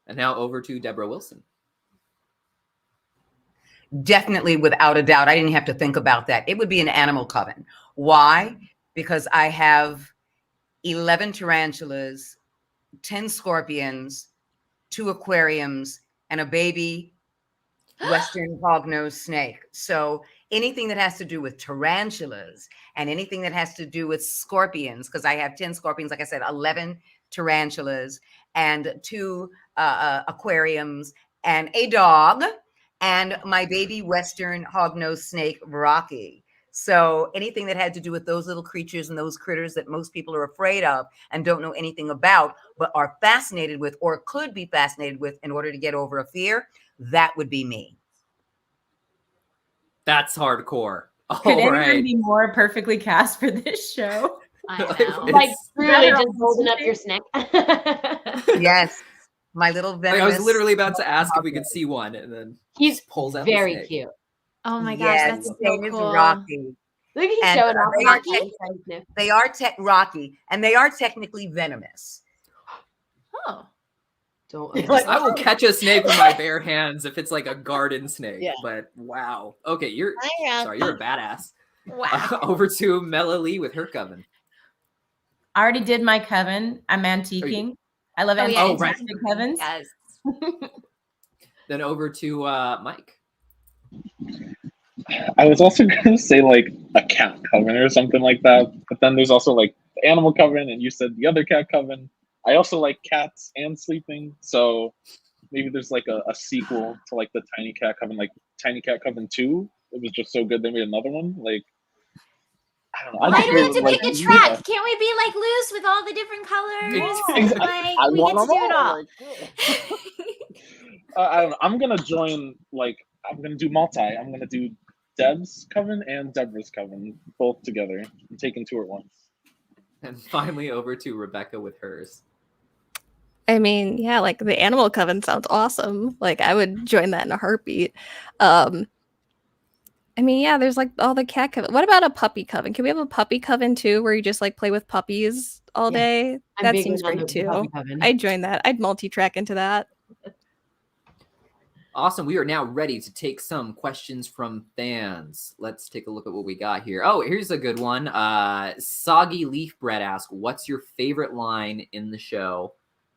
And now over to Deborah Wilson. Definitely, without a doubt. I didn't have to think about that. It would be an animal coven. Why? Because I have 11 tarantulas, 10 scorpions, 2 aquariums, and a baby Western hognose snake. So anything that has to do with tarantulas and anything that has to do with scorpions, because I have 10 scorpions, like I said, 11 tarantulas and 2 aquariums and a dog and my baby Western hognose snake, Roque. So anything that had to do with those little creatures and those critters that most people are afraid of and don't know anything about, but are fascinated with or could be fascinated with in order to get over a fear, that would be me. That's hardcore. Could All anyone right. be more perfectly cast for this show? I know. It's- Like really just holding up your snake. Yes, my little Like, venomous. I was literally about to ask if we could see one, and then He's pulls out the very snake. cute. Oh my gosh, Yes, that's his so name is cool. Rocky. Look at you And, showing off. they are Rocky. They are Rocky, and they are technically venomous. Oh. Don't. I will catch a snake with my bare hands if it's like a garden snake. Yeah. But wow. Okay, you're Hi, sorry, you're a badass. Wow. Over to Mela Lee with her coven. I already did my coven. I'm antiquing. I love Oh, yeah, antiquing right. covens. Yes. Then over to Mike. I was also gonna say like a cat coven or something like that, but then there's also like the animal coven, and you said the other cat coven. I also like cats and sleeping, so maybe there's like a sequel to like the Tiny Cat Coven, like Tiny Cat Coven 2. It was just so good they made another one. Like I don't know. Why do we have to like, pick a track? Can't we be like loose with all the different colors? Like we get to do it all. I don't know. I'm gonna join. Like I'm gonna do multi. I'm gonna do Deb's coven and Deborah's coven both together. I'm taking 2 at once. And finally over to Rebecca with hers. I mean, yeah, like the animal coven sounds awesome. Like I would join that in a heartbeat. I mean, yeah, there's like all the cat coven. What about a puppy coven? Can we have a puppy coven too, where you just like play with puppies all Yeah. day? I'm That big seems on great the puppy too. coven. I'd join that. I'd multi-track into that. Awesome. We are now ready to take some questions from fans. Let's take a look at what we got here. Oh, here's a good one. Soggy Leaf Bread asks, what's your favorite line in the show?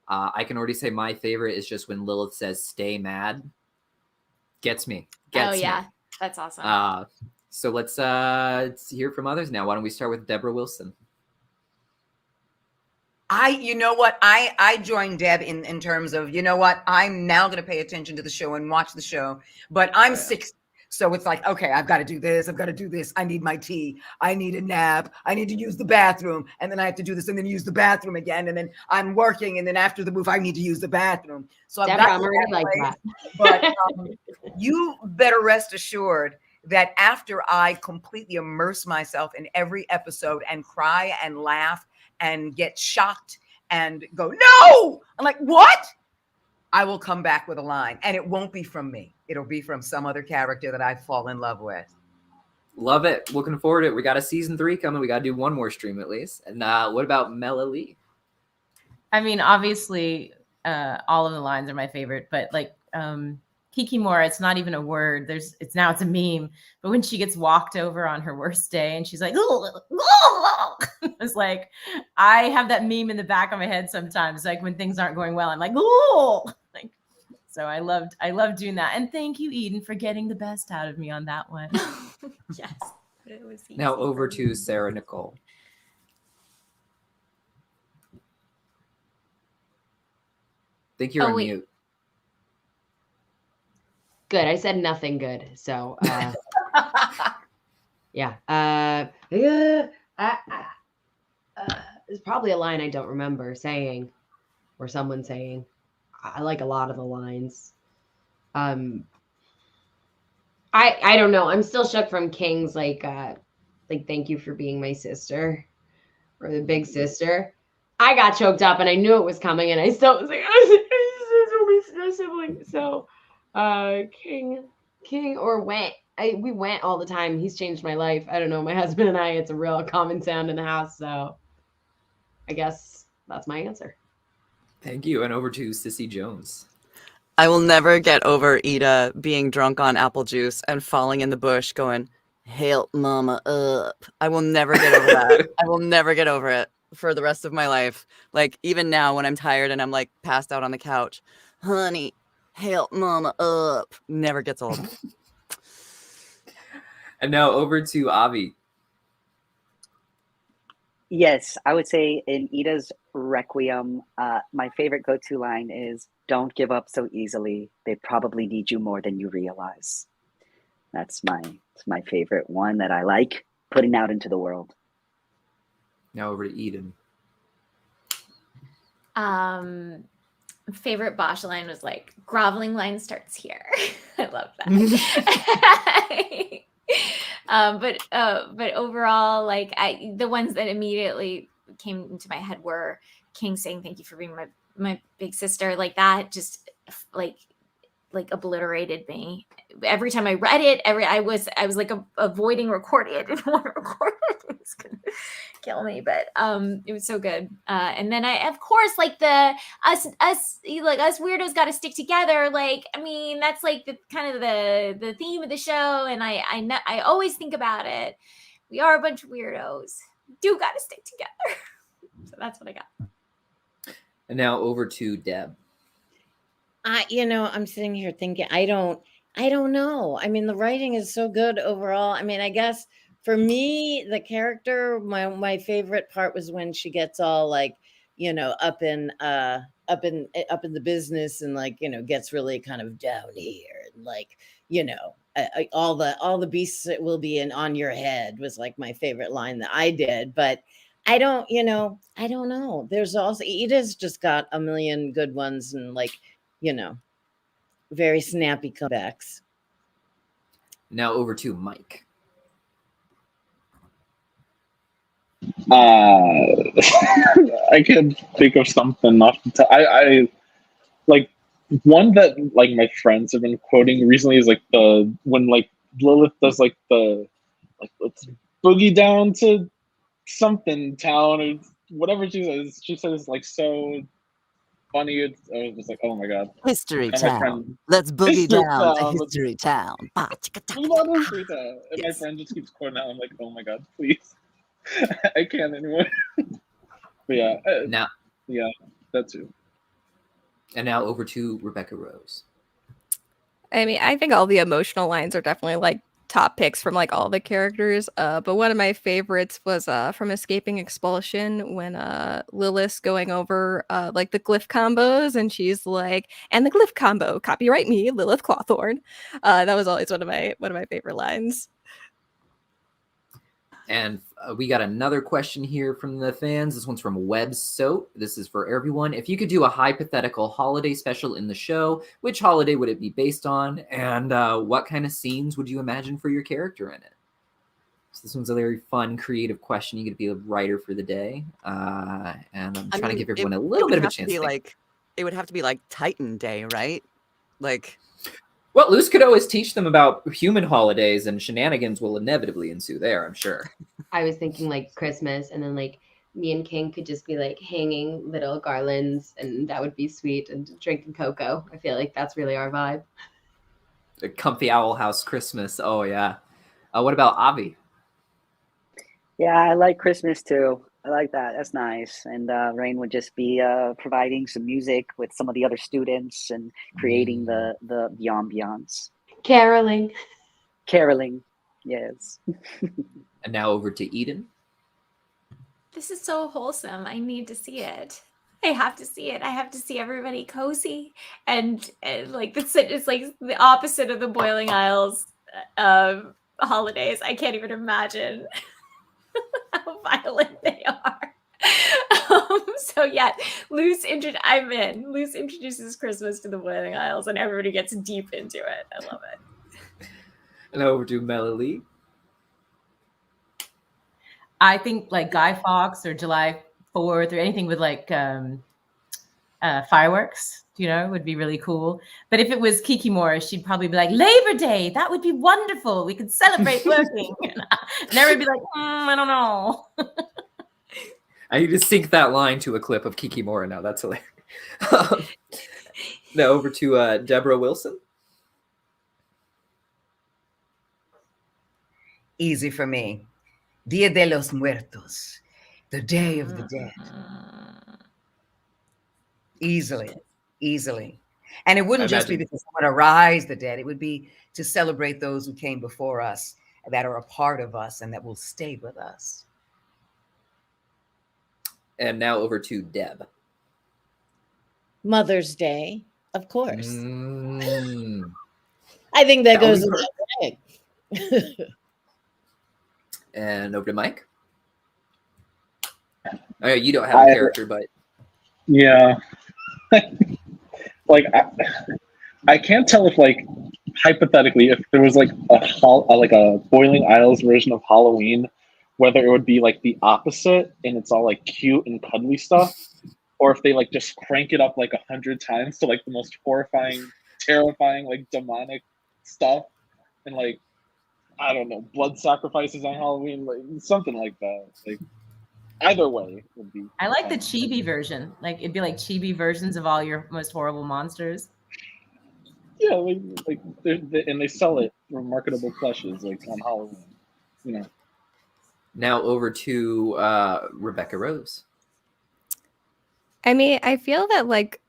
I can already say my favorite is just when Lilith says, stay mad. Gets me. Gets me. That's awesome. So let's hear from others now. Why don't we start with Deborah Wilson? You know what? I joined Deb in terms of, you know what? I'm now going to pay attention to the show and watch the show, but I'm 60. So it's like, okay, I've got to do this. I've got to do this. I need my tea. I need a nap. I need to use the bathroom. And then I have to do this and then use the bathroom again. And then I'm working. And then after the move, I need to use the bathroom. So I've Deborah, got I'm already like that. But you better rest assured that after I completely immerse myself in every episode and cry and laugh and get shocked and go, no, I'm like, what? I will come back with a line, and it won't be from me. It'll be from some other character that I fall in love with. Love it. Looking forward to it. We got a season 3 coming. We got to do one more stream at least. And what about Mela Lee? I mean, obviously, all of the lines are my favorite, but like Kikimora, it's not even a word. It's a meme. But when she gets walked over on her worst day and she's like, it's like, I have that meme in the back of my head sometimes. Like when things aren't going well, I'm like, like, so I loved doing that. And thank you, Eden, for getting the best out of me on that one. Yes. It was easy. Now over to Sarah-Nicole. Think you're on mute. Good. I said nothing good. So, yeah. There's probably a line I don't remember saying or someone saying. I like a lot of the lines. I don't know. I'm still shook from King's like thank you for being my sister or the big sister. I got choked up and I knew it was coming and I still was like, no sibling. So King or Went. We went all the time. He's changed my life. I don't know. My husband and I, it's a real common sound in the house. So I guess that's my answer. Thank you. And over to Cissy Jones. I will never get over Ida being drunk on apple juice and falling in the bush going, "Help mama up." I will never get over that. I will never get over it for the rest of my life. Like even now when I'm tired and I'm like passed out on the couch, "Honey, help mama up." Never gets old. And now over to Avi. Yes, I would say in Ida's Requiem, my favorite go-to line is, "Don't give up so easily. They probably need you more than you realize." It's my favorite one that I like putting out into the world. Now over to Eden. Favorite Boscha line was like, "Groveling line starts here." I love that. But overall, like the ones that immediately came into my head were King saying, "Thank you for being my big sister." Like that just like obliterated me. Every time I read it, I was like avoiding recording. I didn't want to record it. It was gonna kill me, but it was so good. And then I, of course, like us weirdos got to stick together. Like, I mean, that's like the kind of the theme of the show, and I always think about it. We are a bunch of weirdos. We do got to stick together. So that's what I got. And now over to Deb. I'm sitting here thinking, I don't know. I mean, the writing is so good overall. I mean, I guess for me, the character, my favorite part was when she gets all like, up in the business and like, gets really kind of down here and like, all the beasts that will be on your head was like my favorite line that I did. But I don't know. There's also, Ida's just got a million good ones and like, very snappy comebacks. Now over to Mike. I could think of something off the top. I like one that like my friends have been quoting recently is like when like Lilith does like let's boogie down to something town or whatever she says. She says like so funny. I was just like, oh my god, History and town. Let's boogie down to History Town. History Town. And my friend just keeps quoting out. I'm like, oh my god, please. I can't anymore. But yeah, that too. And now over to Rebecca Rose. I mean, I think all the emotional lines are definitely like top picks from like all the characters. But one of my favorites was from Escaping Expulsion when Lilith's going over like the glyph combos and she's like, "And the glyph combo, copyright me, Lilith Clawthorne." That was always one of my favorite lines. And we got another question here from the fans. This one's from Web Soap. This is for everyone. If you could do a hypothetical holiday special in the show, which holiday would it be based on? And what kind of scenes would you imagine for your character in it? So this one's a very fun, creative question. You get to be a writer for the day. And I'm trying to give everyone a little bit of a chance. it would have to be like Titan Day, right? Like, Well, Luce could always teach them about human holidays, and shenanigans will inevitably ensue there, I'm sure. I was thinking like Christmas, and then like me and King could just be like hanging little garlands, and that would be sweet, and drinking cocoa. I feel like that's really our vibe. A comfy owl house Christmas. Oh, yeah. What about Avi? Yeah, I like Christmas too. I like that. That's nice. And Raine would just be providing some music with some of the other students and creating the ambiance. Caroling. Caroling, yes. And now over to Eden. This is so wholesome. I need to see it. I have to see it. I have to see everybody cozy and like it's like the opposite of the Boiling Isles holidays. I can't even imagine how violent they are. So yeah, Luce introduces Christmas to the Boiling Isles, and everybody gets deep into it. I love it. And over to Mela Lee. I think like Guy Fawkes or July 4th or anything with like fireworks, would be really cool. But if it was Kikimora, she'd probably be like, Labor Day, that would be wonderful. We could celebrate working. And everybody would be like, I don't know. I need to sync that line to a clip of Kikimora now. That's hilarious. Now over to Deborah Wilson. Easy for me. Dia de los Muertos, the Day of the Dead. Easily. And it wouldn't just be because someone arise the dead. It would be to celebrate those who came before us, that are a part of us, and that will stay with us. And now over to Deb. Mother's Day, of course. I think that goes without saying. And over to Mike. Oh, you don't have a character, but yeah, like I can't tell if, like, hypothetically, if there was like a Boiling Isles version of Halloween, whether it would be like the opposite and it's all like cute and cuddly stuff, or if they like just crank it up like 100 times to like the most horrifying, terrifying, like demonic stuff, and like, I don't know, blood sacrifices on Halloween, like something like that. Like, either way would be. I like the chibi version. Like, it'd be like chibi versions of all your most horrible monsters. Yeah, and they sell it for marketable plushes, like on Halloween. Now over to Rebecca Rose. I mean, I feel that like,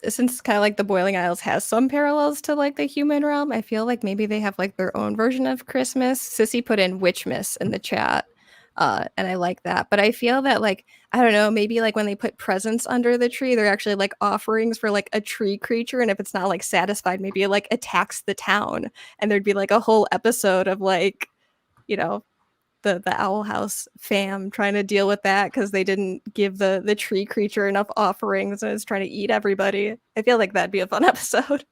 since kind of like the Boiling Isles has some parallels to like the human realm, I feel like maybe they have like their own version of Christmas. Cissy put in Witchmas in the chat, and I like that. But I feel that like, I don't know, maybe like when they put presents under the tree, they're actually like offerings for like a tree creature, and if it's not like satisfied, maybe it like attacks the town, and there'd be like a whole episode of like, the Owl House fam trying to deal with that because they didn't give the tree creature enough offerings and is trying to eat everybody. I feel like that'd be a fun episode.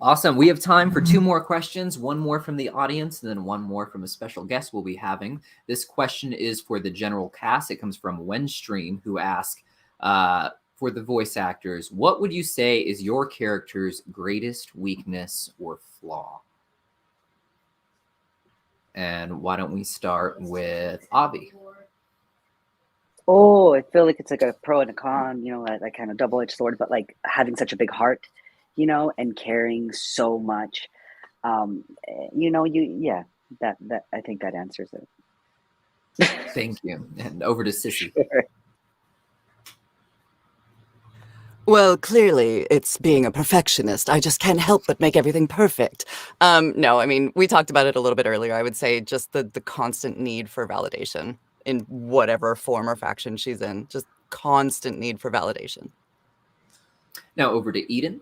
Awesome. We have time for 2 more questions, one more from the audience and then one more from a special guest we'll be having. This question is for the general cast. It comes from Wenstream, who asked, for the voice actors, what would you say is your character's greatest weakness or flaw? And why don't we start with Avi? Oh, I feel like it's like a pro and a con, that kind of double-edged sword, but like having such a big heart, and caring so much. That I think that answers it. Thank you. And over to Cissy. Sure. Well, clearly it's being a perfectionist. I just can't help but make everything perfect. No, I mean, we talked about it a little bit earlier. I would say just the constant need for validation in whatever form or faction she's in. Just constant need for validation. Now over to Eden.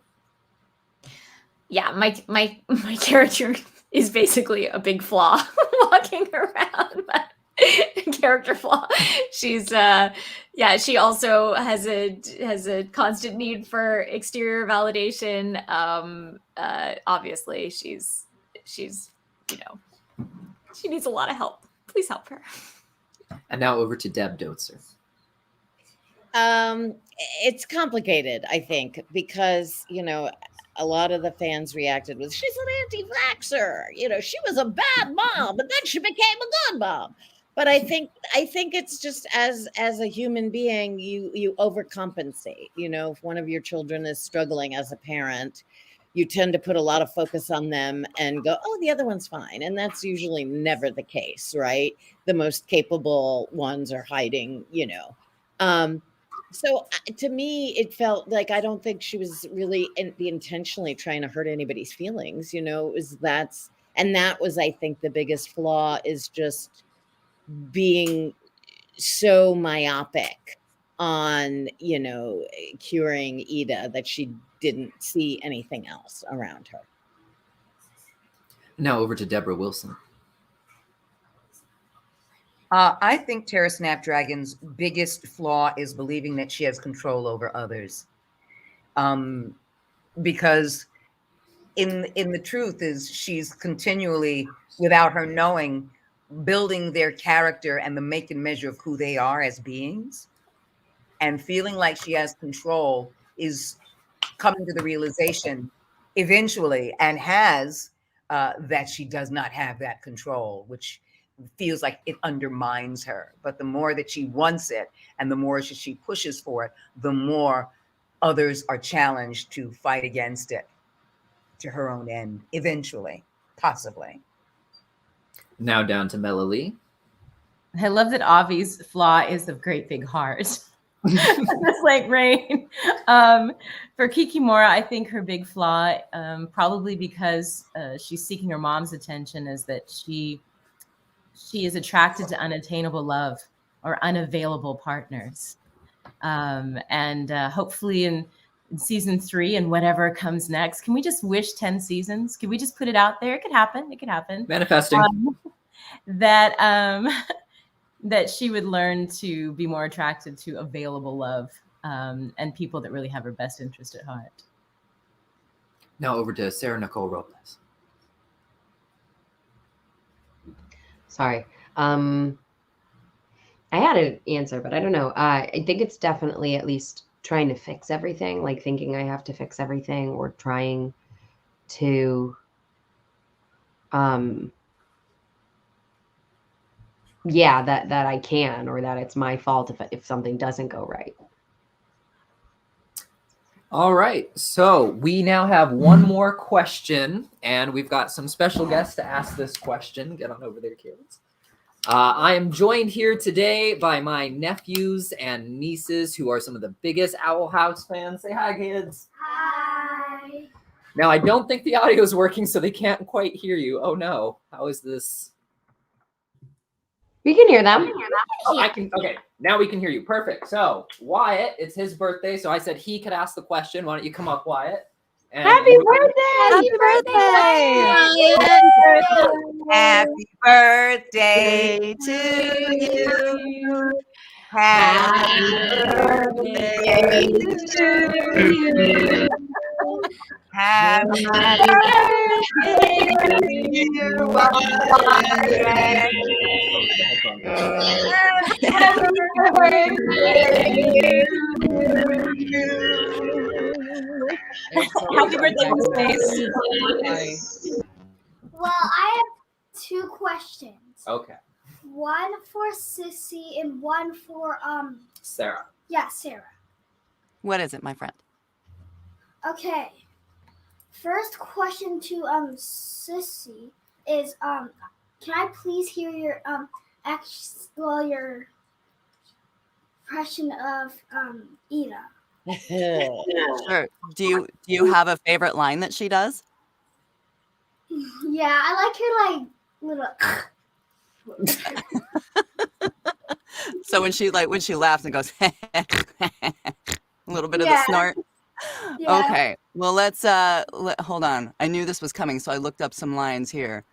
Yeah, my character is basically a big flaw walking around. But character flaw. She's she also has a constant need for exterior validation. Obviously she's she needs a lot of help. Please help her. And now over to Deb Doetzer. It's complicated, I think, because, you know, a lot of the fans reacted with, she's an anti-vaxxer. You know, she was a bad mom, but then she became a good mom. But I think it's just as a human being, you overcompensate. You know, if one of your children is struggling as a parent, you tend to put a lot of focus on them and go, oh, the other one's fine. And that's usually never the case, right? The most capable ones are hiding, you know. So to me, it felt like I don't think she was really intentionally trying to hurt anybody's feelings. You know, that was, I think, the biggest flaw is just being so myopic on, you know, curing Ida that she didn't see anything else around her. Now over to Deborah Wilson. I think Terra Snapdragon's biggest flaw is believing that she has control over others. Because in the truth is she's continually, without her knowing, building their character and the make and measure of who they are as beings. And feeling like she has control is coming to the realization eventually, and has, that she does not have that control, which feels like it undermines her. But the more that she wants it and the more she pushes for it, the more others are challenged to fight against it to her own end, eventually, possibly. Now down to Mela Lee. I love that Avi's flaw is a great big heart. Just like Raine. For Kikimora, I think her big flaw, probably because she's seeking her mom's attention, is that she is attracted to unattainable love or unavailable partners. And hopefully in season 3 and whatever comes next, can we just wish 10 seasons? Can we just put it out there? It could happen. It could happen. Manifesting. That she would learn to be more attracted to available love, and people that really have her best interest at heart. Now over to Sarah-Nicole Robles. Sorry. I had an answer, but I don't know. I think it's definitely at least trying to fix everything, like thinking I have to fix everything, or trying to, yeah, that I can, or that it's my fault if something doesn't go right. All right, so we now have one more question, and we've got some special guests to ask this question. Get on over there, kids. I am joined here today by my nephews and nieces, who are some of the biggest Owl House fans. Say hi, kids. Hi. Now, I don't think the audio is working, so they can't quite hear you. Oh, no. How is this? We can hear them. Oh, I can. Okay, now we can hear you. Perfect. So, Wyatt, it's his birthday, so I said he could ask the question. Why don't you come up, Wyatt? And Happy birthday! Happy birthday to you. Happy birthday to you. Happy birthday to you. Happy birthday, Miss Space. Well, I have 2 questions. Okay. One for Cissy and one for Sarah. yeah, Sarah. What is it, my friend? Okay. First question to Cissy is can I please hear your your impression of Ida? Sure. Do you have a favorite line that she does? Yeah, I like her little. So when she laughs and goes a little bit of the snort. Yeah. Okay. Well, let's hold on. I knew this was coming, so I looked up some lines here.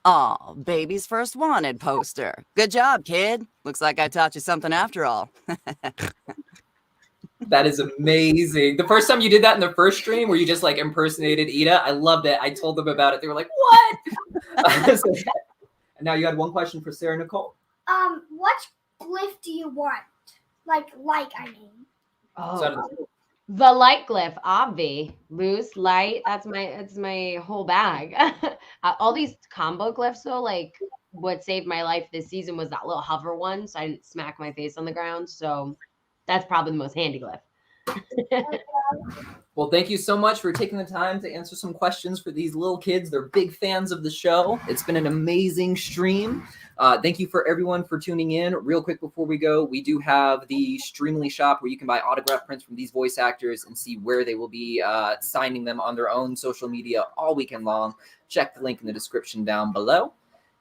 Oh, baby's first wanted poster. Good job, kid. Looks like I taught you something after all. That is amazing. The first time you did that in the first stream where you just like impersonated Ida, I loved it. I told them about it. They were like, what? So, and now you had one question for Sarah-Nicole. What gift do you want? Like, I mean. Oh, the light glyph, obvi. Loose, light. That's my whole bag. All these combo glyphs though, like what saved my life this season was that little hover one, so I didn't smack my face on the ground. So that's probably the most handy glyph. Well, thank you so much for taking the time to answer some questions for these little kids. They're big fans of the show. It's been an amazing stream. Thank you for everyone for tuning in. Real quick before we go, we do have the Streamly shop where you can buy autograph prints from these voice actors and see where they will be signing them on their own social media all weekend long. Check the link in the description down below.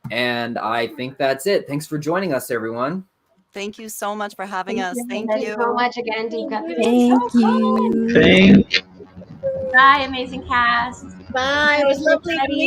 And I think that's it. Thanks for joining us, everyone. Thank you so much for having us. Thank Thank you you. so much again, Deepcut. Thank you. Thank Bye, amazing cast. Bye. It was lovely to meet